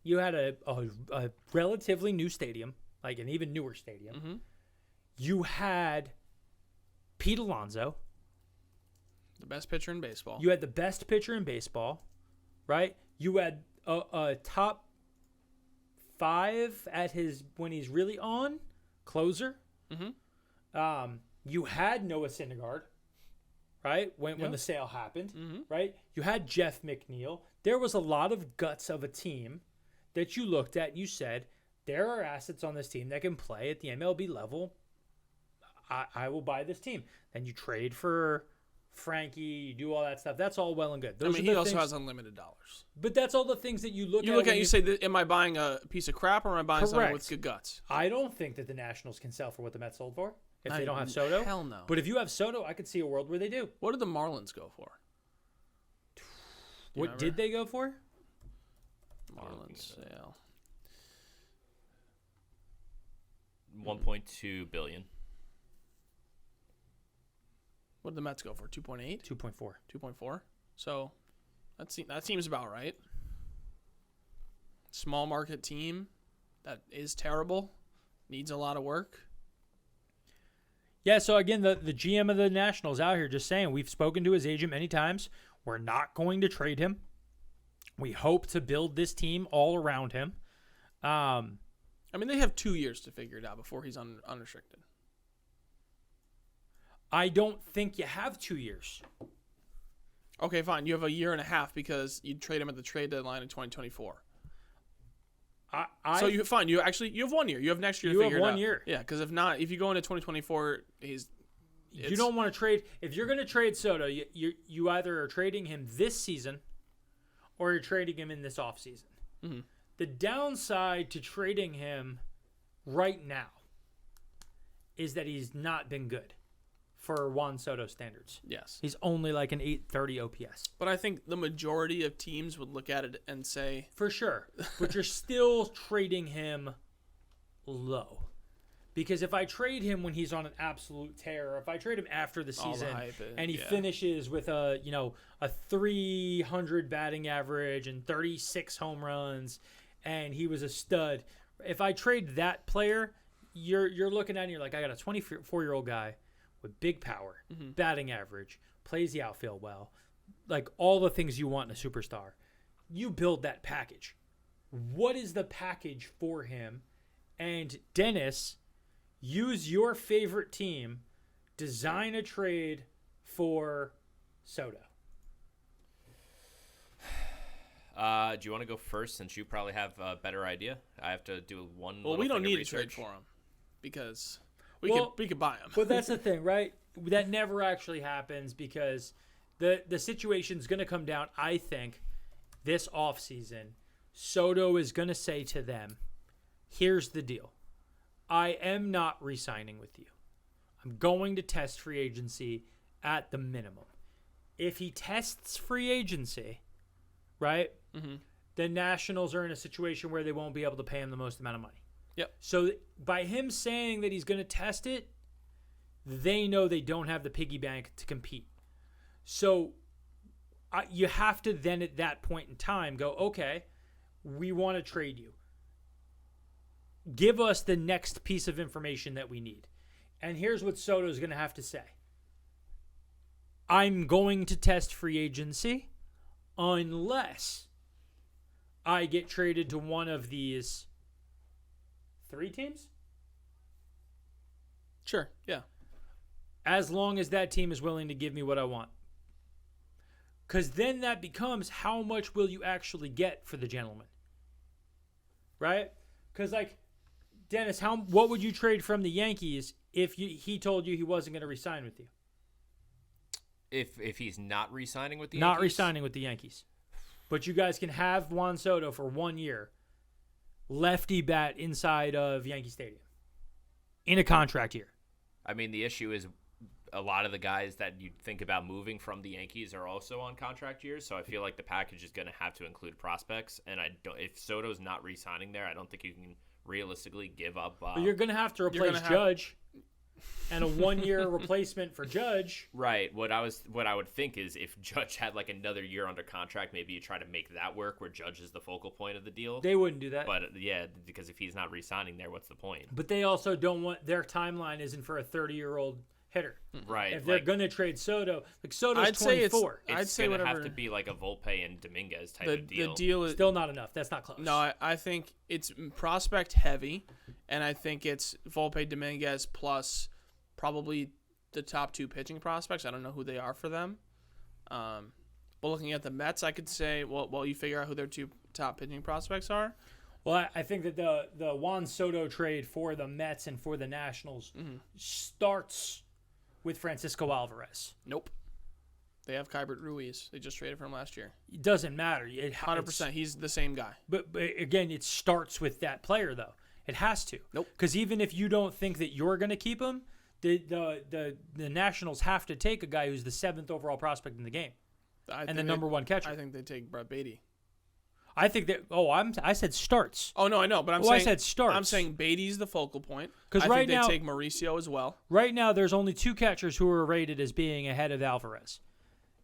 Speaker 4: You had a relatively new stadium, like an even newer stadium.
Speaker 2: Mm-hmm.
Speaker 4: You had Pete Alonso.
Speaker 2: The best pitcher in baseball.
Speaker 4: You had the best pitcher in baseball, right? You had a top 5 at when he's really on, closer.
Speaker 2: Mm-hmm.
Speaker 4: You had Noah Syndergaard, right? When the sale happened,
Speaker 2: Mm-hmm.
Speaker 4: right? You had Jeff McNeil. There was a lot of guts of a team that you looked at and you said, there are assets on this team that can play at the MLB level. I will buy this team. Then you trade for Frankie, you do all that stuff. That's all well and good.
Speaker 2: I mean, he also has unlimited dollars.
Speaker 4: But that's all the things that you look at.
Speaker 2: You look
Speaker 4: when
Speaker 2: at, you say, am I buying a piece of crap or am I buying something
Speaker 4: Correct.
Speaker 2: with good guts?
Speaker 4: I don't think that the Nationals can sell for what the Mets sold for if they
Speaker 2: I-
Speaker 4: don't have Soto.
Speaker 2: hell no.
Speaker 4: But if you have Soto, I could see a world where they do.
Speaker 2: What did the Marlins go for?
Speaker 4: What did they go for?
Speaker 2: sale.
Speaker 3: $1.2 billion.
Speaker 2: What did the Mets go for? 2.8?
Speaker 4: 2.4.
Speaker 2: 2.4? So that seems about right. Small market team that is terrible, needs a lot of work.
Speaker 4: Yeah, so again, the GM of the Nationals out here just saying, we've spoken to his agent many times. We're not going to trade him. We hope to build this team all around him.
Speaker 2: I mean, they have 2 years to figure it out before he's unrestricted.
Speaker 4: I don't think you have 2 years.
Speaker 2: Okay, fine. You have a year and a half because you'd trade him at the trade deadline in 2024. So you have 1 year. You have next year to figure it out.
Speaker 4: You have 1 year.
Speaker 2: Yeah, because if you go into 2024,
Speaker 4: you don't want to trade. If you're going to trade Soto, you either are trading him this season or you're trading him in this offseason.
Speaker 2: Mm-hmm.
Speaker 4: The downside to trading him right now is that he's not been good for Juan Soto standards.
Speaker 2: Yes.
Speaker 4: He's only like an 830 OPS.
Speaker 2: But I think the majority of teams would look at it and say...
Speaker 4: For sure. But you're still trading him low. Because if I trade him when he's on an absolute tear, or if I trade him after the season and he finishes with a 300 batting average and 36 home runs and he was a stud, if I trade that player, you're looking at it and you're like, I got a 24-year-old guy with big power, batting average, plays the outfield well, like all the things you want in a superstar. You build that package. What is the package for him? And Dennis, use your favorite team, design a trade for Soto.
Speaker 3: Do you want to go first since you probably have a better idea? I have to do one.
Speaker 2: Well, we don't need to trade for him because we could buy him.
Speaker 4: Well, that's the thing, right? That never actually happens because the situation's going to come down, I think, this offseason. Soto is going to say to them, here's the deal. I am not re-signing with you. I'm going to test free agency at the minimum. If he tests free agency, right, the Nationals are in a situation where they won't be able to pay him the most amount of money.
Speaker 2: Yep.
Speaker 4: So by him saying that he's going to test it, they know they don't have the piggy bank to compete. So you have to then at that point in time go, okay, we want to trade you. Give us the next piece of information that we need. And here's what Soto's going to have to say. I'm going to test free agency unless I get traded to one of these 3 teams?
Speaker 2: Sure, yeah.
Speaker 4: As long as that team is willing to give me what I want. Because then that becomes how much will you actually get for the gentleman? Right? Because, like, Dennis, what would you trade from the Yankees if he told you he wasn't going to re-sign with you?
Speaker 3: If he's not re-signing with the Yankees?
Speaker 4: Not re-signing with the Yankees. But you guys can have Juan Soto for 1 year. Lefty bat inside of Yankee Stadium. In a contract year.
Speaker 3: I mean, the issue is a lot of the guys that you think about moving from the Yankees are also on contract years, so I feel like the package is going to have to include prospects. And if Soto's not re-signing there, I don't think you can realistically give up.
Speaker 4: But you're going to have to replace Judge, and a 1 year replacement for Judge.
Speaker 3: Right. What I would think is if Judge had like another year under contract, maybe you try to make that work where Judge is the focal point of the deal.
Speaker 4: They wouldn't do that.
Speaker 3: But yeah, because if he's not re-signing there, what's the point?
Speaker 4: But they also don't want their timeline isn't for a 30-year-old hitter.
Speaker 3: Right.
Speaker 4: If they're going to trade Soto, like Soto's 24.
Speaker 3: It's going to have to be like a Volpe and Dominguez type of deal.
Speaker 2: The deal is
Speaker 4: still not enough. That's not close.
Speaker 2: No, I think it's prospect heavy, and I think it's Volpe, Dominguez plus probably the top 2 pitching prospects. I don't know who they are for them. But looking at the Mets, I could say, well, you figure out who their 2 top pitching prospects are.
Speaker 4: Well, I think that the Juan Soto trade for the Mets and for the Nationals starts with Francisco Alvarez.
Speaker 2: Nope. They have Keibert Ruiz. They just traded for him last year.
Speaker 4: It doesn't matter.
Speaker 2: 100%. He's the same guy.
Speaker 4: But again, it starts with that player, though. It has to.
Speaker 2: Nope.
Speaker 4: Because even if you don't think that you're going to keep him, the Nationals have to take a guy who's the 7th overall prospect in the game and the number 1 catcher.
Speaker 2: I think they take Brett Beatty.
Speaker 4: I think that. I said starts.
Speaker 2: Oh no, I know, but I'm
Speaker 4: I
Speaker 2: saying
Speaker 4: said starts.
Speaker 2: I'm saying Beatty's the focal point.
Speaker 4: 'Cause
Speaker 2: I
Speaker 4: right
Speaker 2: think
Speaker 4: now-
Speaker 2: they take Mauricio as well.
Speaker 4: Right now, there's only 2 catchers who are rated as being ahead of Alvarez: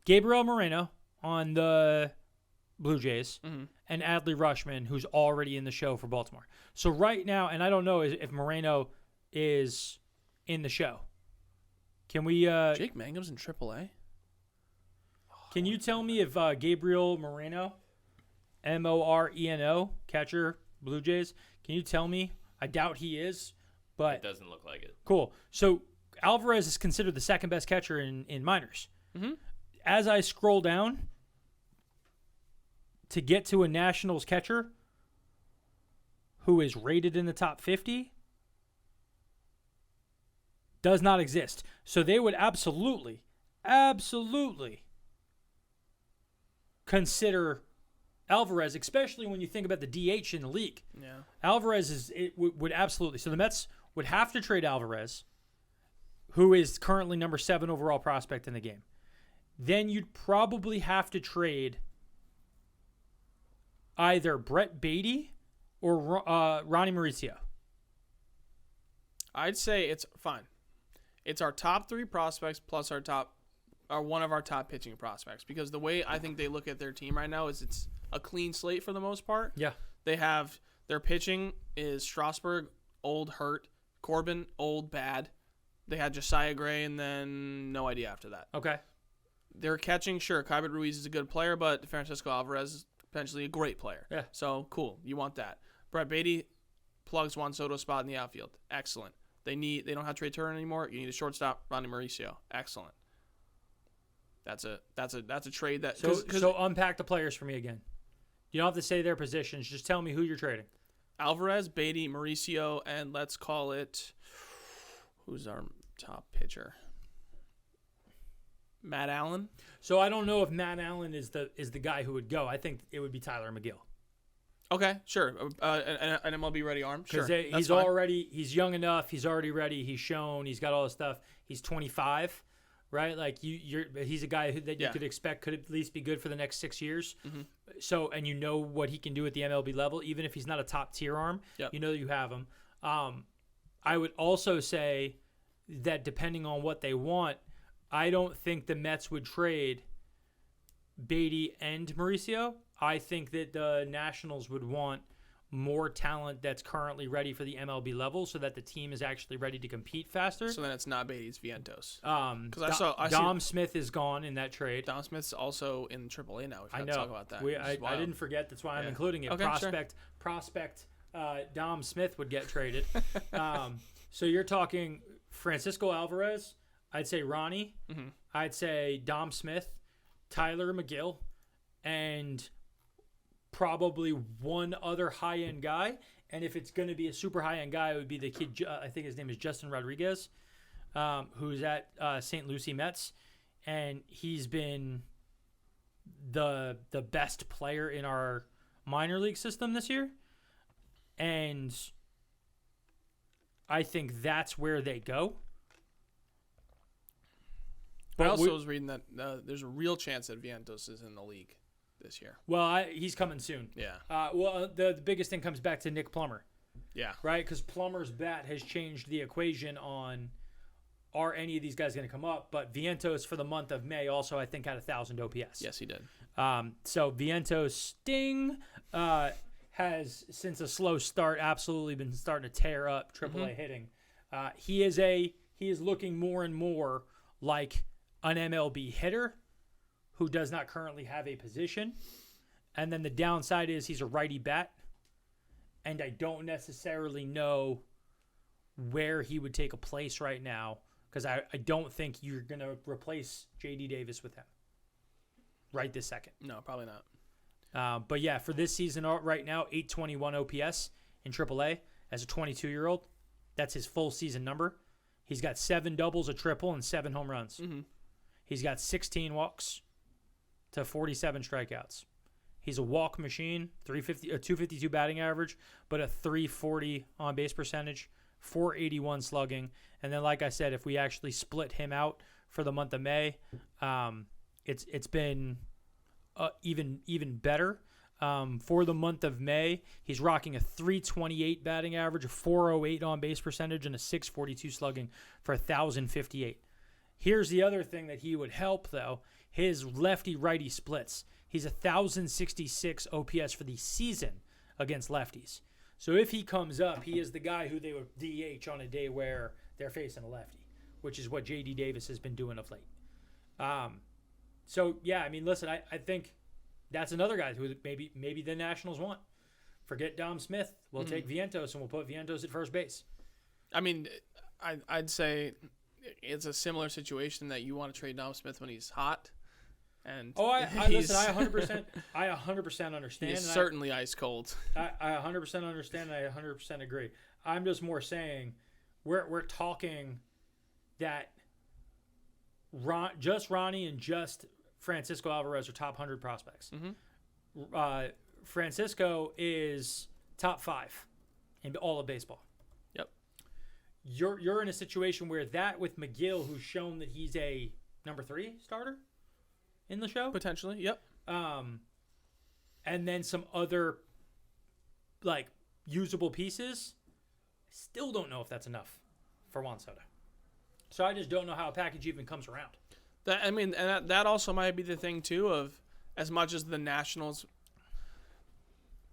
Speaker 4: Gabriel Moreno on the Blue Jays, and Adley Rutschman, who's already in the show for Baltimore. So right now, and I don't know if Moreno is in the show. Can we?
Speaker 2: Jake Mangum's in AAA.
Speaker 4: Can you tell me if Gabriel Moreno, Moreno, catcher, Blue Jays? Can you tell me? I doubt he is, but
Speaker 3: It doesn't look like it.
Speaker 4: cool. So Alvarez is considered the second best catcher in minors. As I scroll down to get to a Nationals catcher who is rated in the top 50, does not exist. So they would absolutely consider Alvarez, especially when you think about the DH in the league.
Speaker 2: Yeah.
Speaker 4: Alvarez would absolutely. So the Mets would have to trade Alvarez, who is currently number 7 overall prospect in the game. Then you'd probably have to trade either Brett Beatty or Ronnie Mauricio.
Speaker 2: I'd say it's fine. It's our top 3 prospects plus one of our top pitching prospects, because the way I think they look at their team right now is it's a clean slate for the most part.
Speaker 4: Yeah.
Speaker 2: They have their pitching is Strasburg, old, hurt, Corbin, old, bad. They had Josiah Gray and then no idea after that.
Speaker 4: Okay.
Speaker 2: They're catching, sure, Keibert Ruiz is a good player, but Francisco Alvarez is potentially a great player.
Speaker 4: Yeah.
Speaker 2: So, cool. You want that. Brett Beatty plugs Juan Soto's spot in the outfield. Excellent. They don't have Trey Turner anymore. You need a shortstop, Ronnie Mauricio. Excellent. That's a trade that.
Speaker 4: So unpack the players for me again. You don't have to say their positions. Just tell me who you're trading.
Speaker 2: Alvarez, Beatty, Mauricio, and let's call it. Who's our top pitcher? Matt Allen.
Speaker 4: So I don't know if Matt Allen is the guy who would go. I think it would be Tyler McGill.
Speaker 2: Okay, sure. An MLB ready arm. Sure.
Speaker 4: Because he's young enough. He's already ready. He's shown. He's got all the stuff. He's 25, right? Like he's a guy that you could expect could at least be good for the next 6 years.
Speaker 2: Mm-hmm.
Speaker 4: So, and you know what he can do at the MLB level, even if he's not a top tier arm.
Speaker 2: Yep.
Speaker 4: You know that you have him. I would also say that depending on what they want, I don't think the Mets would trade Beatty and Mauricio. I think that the Nationals would want more talent that's currently ready for the MLB level, so that the team is actually ready to compete faster.
Speaker 2: So then it's not Beatty, it's Vientos.
Speaker 4: Because Dom Smith is gone in that trade.
Speaker 2: Dom Smith's also in AAA now.
Speaker 4: I know.
Speaker 2: To talk about that.
Speaker 4: I didn't forget. That's why I'm including it.
Speaker 2: Okay,
Speaker 4: Prospect. Dom Smith would get traded. So you're talking Francisco Alvarez. I'd say Ronnie.
Speaker 2: Mm-hmm.
Speaker 4: I'd say Dom Smith, Tyler McGill, and probably one other high-end guy. And if it's going to be a super high-end guy, it would be the kid, I think his name is Justin Rodriguez, who's at St. Lucie Mets. And he's been the best player in our minor league system this year. And I think that's where they go.
Speaker 2: But I also was reading that there's a real chance that Vientos is in the league this year.
Speaker 4: Well, he's coming soon.
Speaker 2: Yeah.
Speaker 4: The biggest thing comes back to Nick Plummer.
Speaker 2: Yeah.
Speaker 4: Right? Because Plummer's bat has changed the equation on are any of these guys going to come up. But Vientos for the month of May also, I think, had 1,000 OPS.
Speaker 2: Yes, he did.
Speaker 4: So Vientos Sting has, since a slow start, absolutely been starting to tear up AAA hitting. He is looking more and more like an MLB hitter who does not currently have a position. And then the downside is he's a righty bat. And I don't necessarily know where he would take a place right now, because I don't think you're going to replace J.D. Davis with him right this second.
Speaker 2: No, probably not.
Speaker 4: But yeah, for this season right now, 821 OPS in AAA as a 22-year-old. That's his full season number. He's got 7 doubles, a triple, and 7 home runs.
Speaker 2: Mm-hmm.
Speaker 4: He's got 16 walks to 47 strikeouts. He's a walk machine, 252 batting average, but a 340 on base percentage, 481 slugging. And then, like I said, if we actually split him out for the month of May, it's been even better. For the month of May, he's rocking a 328 batting average, a 408 on base percentage, and a 642 slugging for 1,058. Here's the other thing that he would help, though. His lefty-righty splits. He's 1,066 OPS for the season against lefties. So if he comes up, he is the guy who they would DH on a day where they're facing a lefty, which is what J.D. Davis has been doing of late. So, yeah, I mean, listen, I think that's another guy who maybe the Nationals want. Forget Dom Smith. We'll take Vientos, and we'll put Vientos at first base.
Speaker 2: I mean, I'd say it's a similar situation that you want to trade Dom Smith when he's hot. And
Speaker 4: listen. I 100% understand.
Speaker 2: He's certainly ice cold.
Speaker 4: I 100% understand. And I 100% agree. I'm just more saying, we're talking that just Ronnie and just Francisco Alvarez are top 100 prospects.
Speaker 2: Mm-hmm.
Speaker 4: Francisco is top 5 in all of baseball.
Speaker 2: Yep.
Speaker 4: You're in a situation where that with McGill, who's shown that he's a number 3 starter in the show,
Speaker 2: potentially. Yep.
Speaker 4: And then some other like usable pieces. Still don't know if that's enough for Juan Soto. So I just don't know how a package even comes around.
Speaker 2: That also might be the thing too, of as much as the Nationals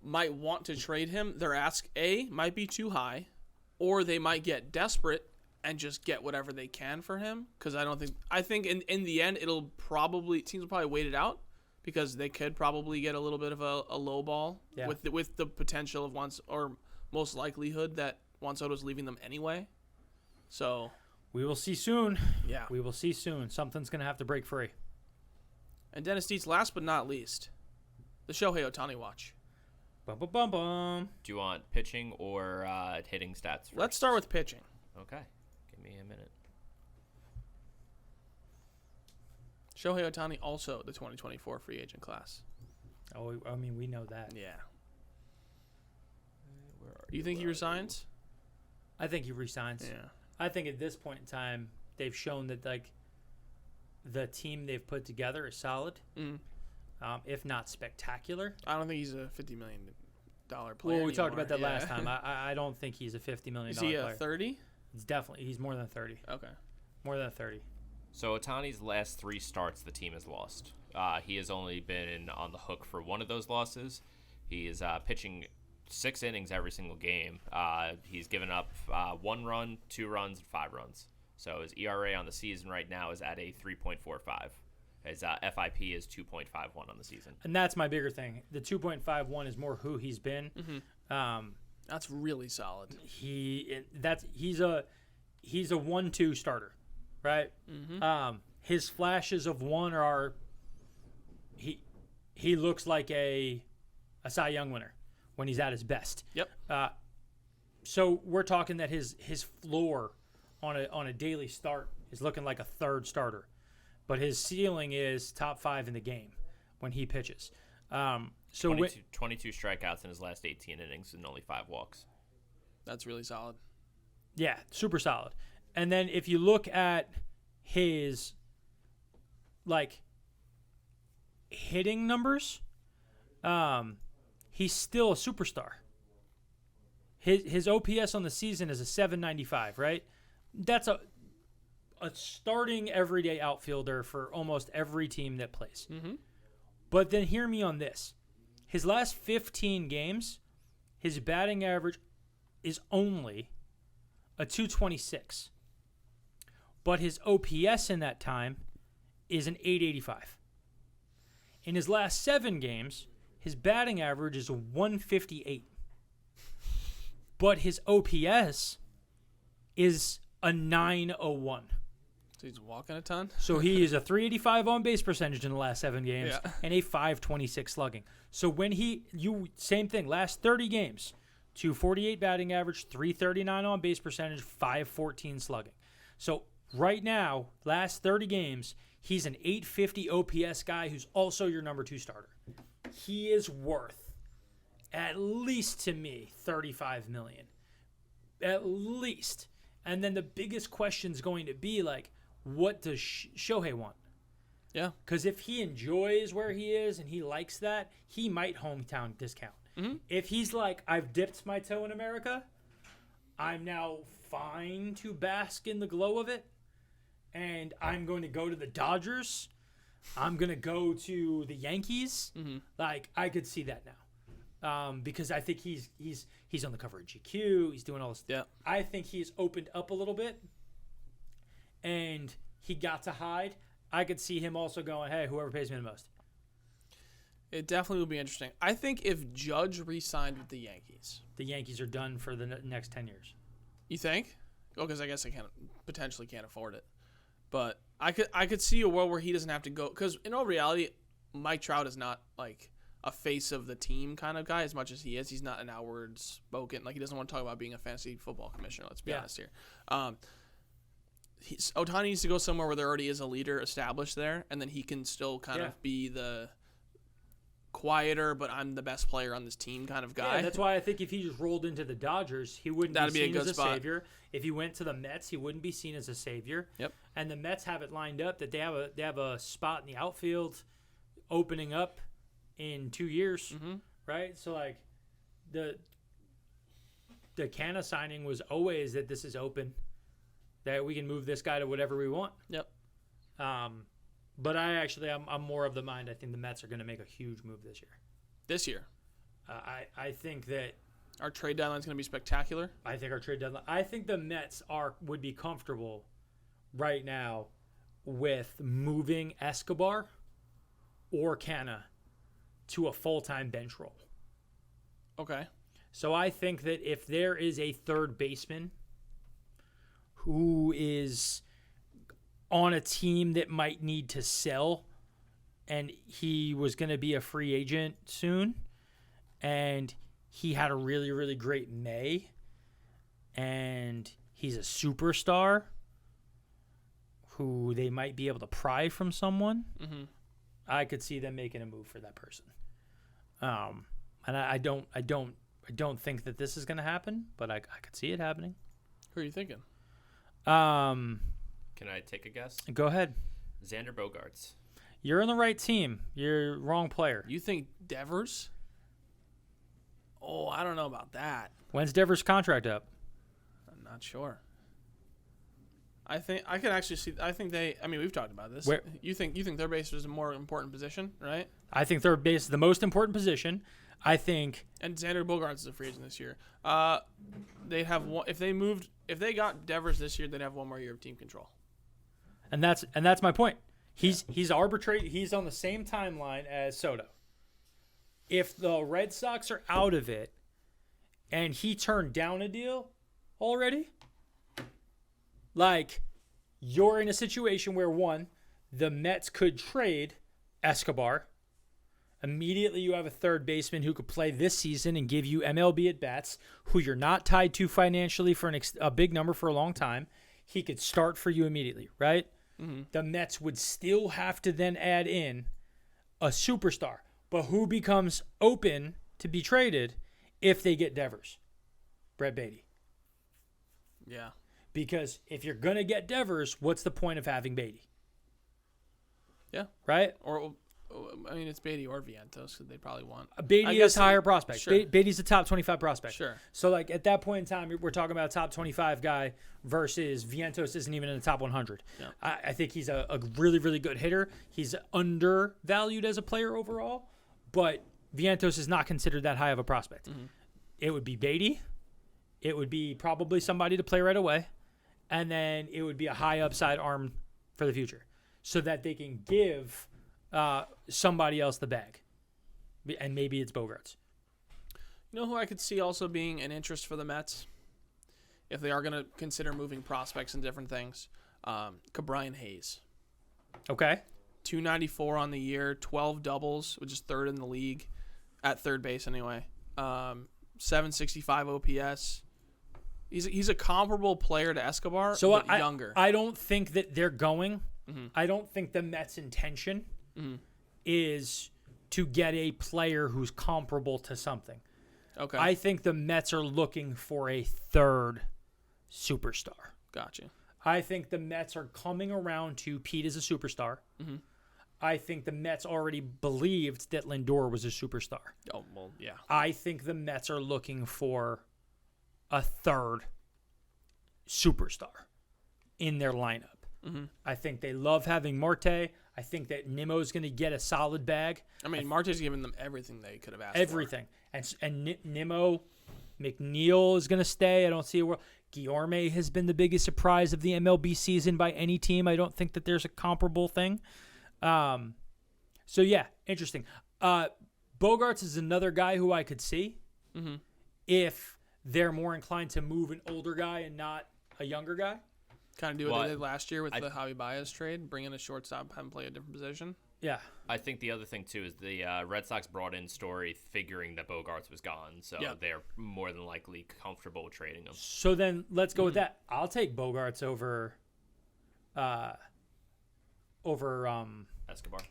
Speaker 2: might want to trade him, their ask might be too high, or they might get desperate and just get whatever they can for him. Because I think in the end teams will probably wait it out, because they could probably get a little bit of a low ball with the potential of most likelihood that Juan Soto's leaving them anyway. So
Speaker 4: we will see soon.
Speaker 2: Yeah.
Speaker 4: We will see soon. Something's going to have to break free.
Speaker 2: And Dennis Dietz, last but not least, the Shohei Ohtani watch.
Speaker 4: Bum, bum, bum, bum.
Speaker 3: Do you want pitching or hitting stats first?
Speaker 2: Let's start with pitching.
Speaker 3: Okay. Give me a minute.
Speaker 2: Shohei Ohtani, also the 2024 free agent class.
Speaker 4: Oh, I mean, we know that.
Speaker 2: Yeah. Do you think he resigns?
Speaker 4: I think he resigns.
Speaker 2: Yeah.
Speaker 4: I think at this point in time, they've shown that the team they've put together is solid, if not spectacular.
Speaker 2: I don't think he's a $50 million player.
Speaker 4: Well, we talked about that last time. I don't think he's a $50 million player.
Speaker 2: Is he a 30?
Speaker 4: He's more than 30.
Speaker 2: Okay.
Speaker 4: More than 30.
Speaker 3: So Ohtani's last 3 starts, the team has lost. He has only been on the hook for one of those losses. He is pitching 6 innings every single game. He's given up 1 run, 2 runs, and 5 runs. So his ERA on the season right now is at a 3.45. His FIP is 2.51 on the season.
Speaker 4: And that's my bigger thing. The 2.51 is more who he's been.
Speaker 2: Mm-hmm. That's really solid.
Speaker 4: He's a 1-2 starter, right?
Speaker 2: Mm-hmm.
Speaker 4: His flashes of 1 are he looks like a Cy Young winner when he's at his best.
Speaker 2: Yep.
Speaker 4: So we're talking that his floor on a daily start is looking like a 3rd starter, but his ceiling is top 5 in the game when he pitches.
Speaker 3: 22 strikeouts in his last 18 innings and only 5 walks.
Speaker 2: That's really solid.
Speaker 4: Yeah, super solid. And then if you look at his hitting numbers, he's still a superstar. His OPS on the season is a 795, right? That's a starting everyday outfielder for almost every team that plays.
Speaker 2: Mm-hmm.
Speaker 4: But then hear me on this. His last 15 games, his batting average is only a 226. But his OPS in that time is an 885. In his last 7 games, his batting average is a 158. But his OPS is a 901.
Speaker 2: So he's walking a ton?
Speaker 4: So he is a 385 on base percentage in the last 7 games and a 526 slugging. So when same thing, last 30 games, 248 batting average, 339 on base percentage, 514 slugging. So right now, last 30 games, he's an 850 OPS guy who's also your number 2 starter. He is worth, at least to me, $35 million. At least. And then the biggest question is going to be what does Shohei want?
Speaker 2: Yeah.
Speaker 4: Because if he enjoys where he is and he likes that, he might hometown discount.
Speaker 2: Mm-hmm.
Speaker 4: If he's like, I've dipped my toe in America, I'm now fine to bask in the glow of it, and I'm going to go to the Dodgers, I'm going to go to the Yankees.
Speaker 2: Mm-hmm.
Speaker 4: Like, I could see that now. Because I think he's on the cover of GQ. He's doing all this.
Speaker 2: Yeah.
Speaker 4: I think he's opened up a little bit, and he got to hide. I could see him also going, hey, whoever pays me the most.
Speaker 2: It definitely would be interesting. I think if Judge re-signed with the Yankees.
Speaker 4: The Yankees are done for the next 10 years.
Speaker 2: You think? Oh, because I guess I potentially can't afford it. But I could see a world where he doesn't have to go. Because in all reality, Mike Trout is not like a face of the team kind of guy as much as he is. He's not an outward spoken. Like, he doesn't want to talk about being a fantasy football commissioner. Let's be honest here. Ohtani needs to go somewhere where there already is a leader established there, and then he can still kind of be the quieter, but I'm the best player on this team kind of guy.
Speaker 4: Yeah, that's why I think if he just rolled into the Dodgers, he wouldn't be seen as a savior. If he went to the Mets, he wouldn't be seen as a savior.
Speaker 2: Yep.
Speaker 4: And the Mets have it lined up that they have a spot in the outfield opening up in 2 years, right? So like the Canna signing was always that this is open, that we can move this guy to whatever we want.
Speaker 2: Yep.
Speaker 4: But I'm more of the mind. I think the Mets are going to make a huge move this year.
Speaker 2: This year.
Speaker 4: I think that
Speaker 2: Our trade deadline is going to be spectacular.
Speaker 4: I think our trade deadline. I think the Mets would be comfortable right now with moving Escobar or Canna to a full-time bench role.
Speaker 2: Okay.
Speaker 4: So I think that if there is a third baseman who is on a team that might need to sell, and he was going to be a free agent soon, and he had a really, really great May, and he's a superstar who they might be able to pry from someone, I could see them making a move for that person. And I don't think that this is going to happen, but I could see it happening.
Speaker 2: Who are you thinking?
Speaker 3: Can I take a guess?
Speaker 4: Go ahead.
Speaker 3: Xander Bogaerts.
Speaker 4: You're on the right team. You're wrong player.
Speaker 2: You think Devers? Oh, I don't know about that.
Speaker 4: When's Devers' contract up?
Speaker 2: I'm not sure. I think I can actually see. I think they. I mean, we've talked about this.
Speaker 4: Where-
Speaker 2: You think their base is a more important position, right?
Speaker 4: I think third base is the most important position. I think
Speaker 2: And Xander Bogaerts is a free agent this year. They have one. If they got Devers this year, they'd have one more year of team control.
Speaker 4: and that's my point. He's arbitrate. He's on the same timeline as Soto. If the Red Sox are out of it, and he turned down a deal already, like, you're in a situation where, one, the Mets could trade Escobar. Immediately you have a third baseman who could play this season and give you MLB at-bats, who you're not tied to financially for a big number for a long time. He could start for you immediately, right? Mm-hmm. The Mets would still have to then add in a superstar. But who becomes open to be traded if they get Devers? Brett Beatty.
Speaker 2: Yeah.
Speaker 4: Because if you're going to get Devers, what's the point of having Beatty?
Speaker 2: Yeah.
Speaker 4: Right?
Speaker 2: Or, I mean, it's Beatty or Vientos that they probably want.
Speaker 4: Beatty is higher prospect.
Speaker 2: Sure.
Speaker 4: Beatty's a top 25 prospect.
Speaker 2: Sure.
Speaker 4: So, like, at that point in time, we're talking about a top 25 guy versus Vientos isn't even in the top 100.
Speaker 2: Yeah.
Speaker 4: I think he's a really, really good hitter. He's undervalued as a player overall, but Vientos is not considered that high of a prospect. Mm-hmm. It would be Beatty. It would be probably somebody to play right away. And then it would be a high upside arm for the future so that they can give somebody else the bag. And maybe it's Bogaerts.
Speaker 2: You know who I could see also being an interest for the Mets? If they are going to consider moving prospects and different things. Brian Hayes.
Speaker 4: Okay.
Speaker 2: 294 on the year, 12 doubles, which is third in the league, at third base anyway. 765 OPS. He's a comparable player to Escobar, but younger.
Speaker 4: I don't think that they're going. Mm-hmm. I don't think the Mets' intention is to get a player who's comparable to something.
Speaker 2: Okay.
Speaker 4: I think the Mets are looking for a third superstar.
Speaker 2: Gotcha.
Speaker 4: I think the Mets are coming around to Pete as a superstar. Mm-hmm. I think the Mets already believed that Lindor was a superstar.
Speaker 2: Oh, well, yeah.
Speaker 4: I think the Mets are looking for a third superstar in their lineup.
Speaker 2: Mm-hmm.
Speaker 4: I think they love having Marte. I think that Nimmo's going to get a solid bag.
Speaker 2: I mean, Marte's given them everything they could have asked
Speaker 4: Everything. And Nimmo, McNeil is going to stay. I don't see a world. Guillorme has been the biggest surprise of the MLB season by any team. I don't think that there's a comparable thing. So, yeah, interesting. Bogarts is another guy who I could see if they're more inclined to move an older guy and not a younger guy.
Speaker 2: Kind of do what they did last year with the Javi Baez trade, bring in a shortstop, have him play a different position.
Speaker 4: Yeah.
Speaker 3: I think the other thing, too, is the Red Sox brought in Story figuring that Bogarts was gone, so they're more than likely comfortable with trading him.
Speaker 4: So then let's go with that. I'll take Bogarts over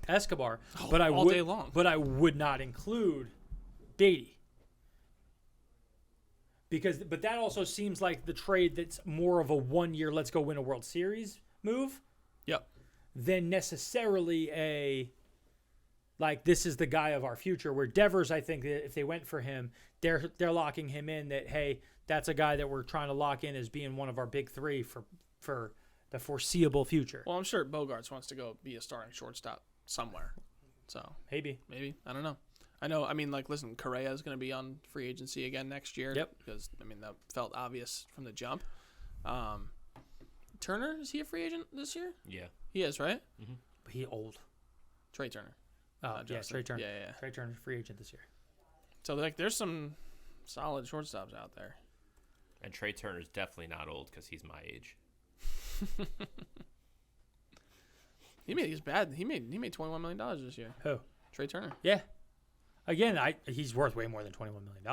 Speaker 4: Escobar, but
Speaker 2: all day long.
Speaker 4: But I would not include Beatty. But that also seems like the trade that's more of a 1 year, let's go win a World Series move.
Speaker 2: Yep.
Speaker 4: Than necessarily this is the guy of our future. Where Devers, I think that if they went for him, they're locking him in that, hey, that's a guy that we're trying to lock in as being one of our big three for the foreseeable future.
Speaker 2: Well, I'm sure Bogarts wants to go be a starting shortstop somewhere. So
Speaker 4: maybe.
Speaker 2: I don't know. I know. I mean, listen, Correa is going to be on free agency again next year.
Speaker 4: Yep.
Speaker 2: Because that felt obvious from the jump. Turner, is he a free agent this year?
Speaker 3: Yeah,
Speaker 2: he is, right?
Speaker 3: Mm-hmm.
Speaker 4: But he old.
Speaker 2: Trey Turner.
Speaker 4: Oh, yeah, Trey Turner.
Speaker 2: Yeah.
Speaker 4: Trey Turner's free agent this year.
Speaker 2: So there's some solid shortstops out there.
Speaker 3: And Trey Turner's definitely not old because he's my age.
Speaker 2: He made $21 million this year.
Speaker 4: Who?
Speaker 2: Trey Turner.
Speaker 4: Yeah. Again, he's worth way more than $21 million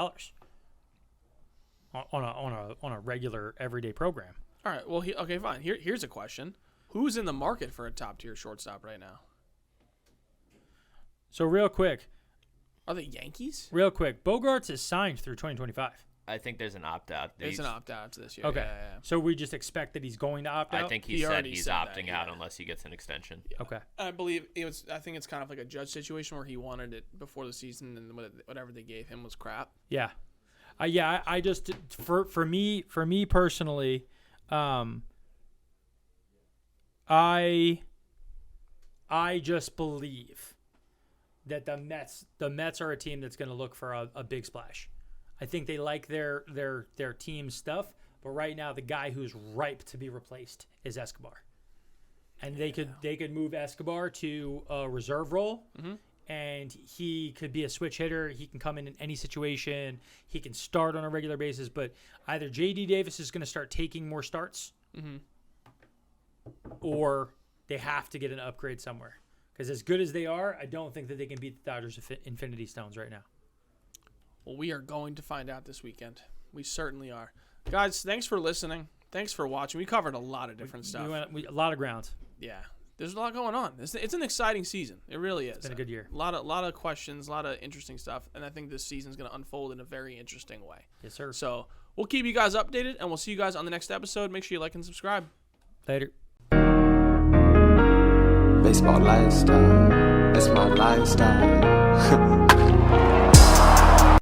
Speaker 4: on a regular everyday program.
Speaker 2: All right. Well, okay, fine. Here's a question: who's in the market for a top tier shortstop right now?
Speaker 4: So real quick,
Speaker 2: are the Yankees?
Speaker 4: Real quick, Bogarts is signed through 2025.
Speaker 3: I think there's an opt out.
Speaker 2: There's an opt out this year.
Speaker 4: Okay.
Speaker 2: Yeah.
Speaker 4: So we just expect that he's going to opt out.
Speaker 3: I think he said he's opting out unless he gets an extension.
Speaker 4: Yeah. Okay.
Speaker 2: I believe I think it's kind of like a Judge situation where he wanted it before the season, and whatever they gave him was crap.
Speaker 4: Yeah. I just for me personally, I just believe that the Mets are a team that's going to look for a big splash. I think they like their team stuff, but right now the guy who's ripe to be replaced is Escobar, and they could move Escobar to a reserve role, and he could be a switch hitter. He can come in any situation. He can start on a regular basis, but either J.D. Davis is going to start taking more starts, or they have to get an upgrade somewhere. Because as good as they are, I don't think that they can beat the Dodgers' Infinity Stones right now.
Speaker 2: Well, we are going to find out this weekend. We certainly are. Guys, thanks for listening. Thanks for watching. We covered a lot of different stuff.
Speaker 4: A lot of ground.
Speaker 2: Yeah. There's a lot going on. It's an exciting season. It really is.
Speaker 4: It's been a good year.
Speaker 2: A lot of questions, a lot of interesting stuff, and I think this season's going to unfold in a very interesting way.
Speaker 4: Yes, sir.
Speaker 2: So we'll keep you guys updated, and we'll see you guys on the next episode. Make sure you like and subscribe.
Speaker 4: Later.
Speaker 1: Baseball lifestyle, it's my lifestyle.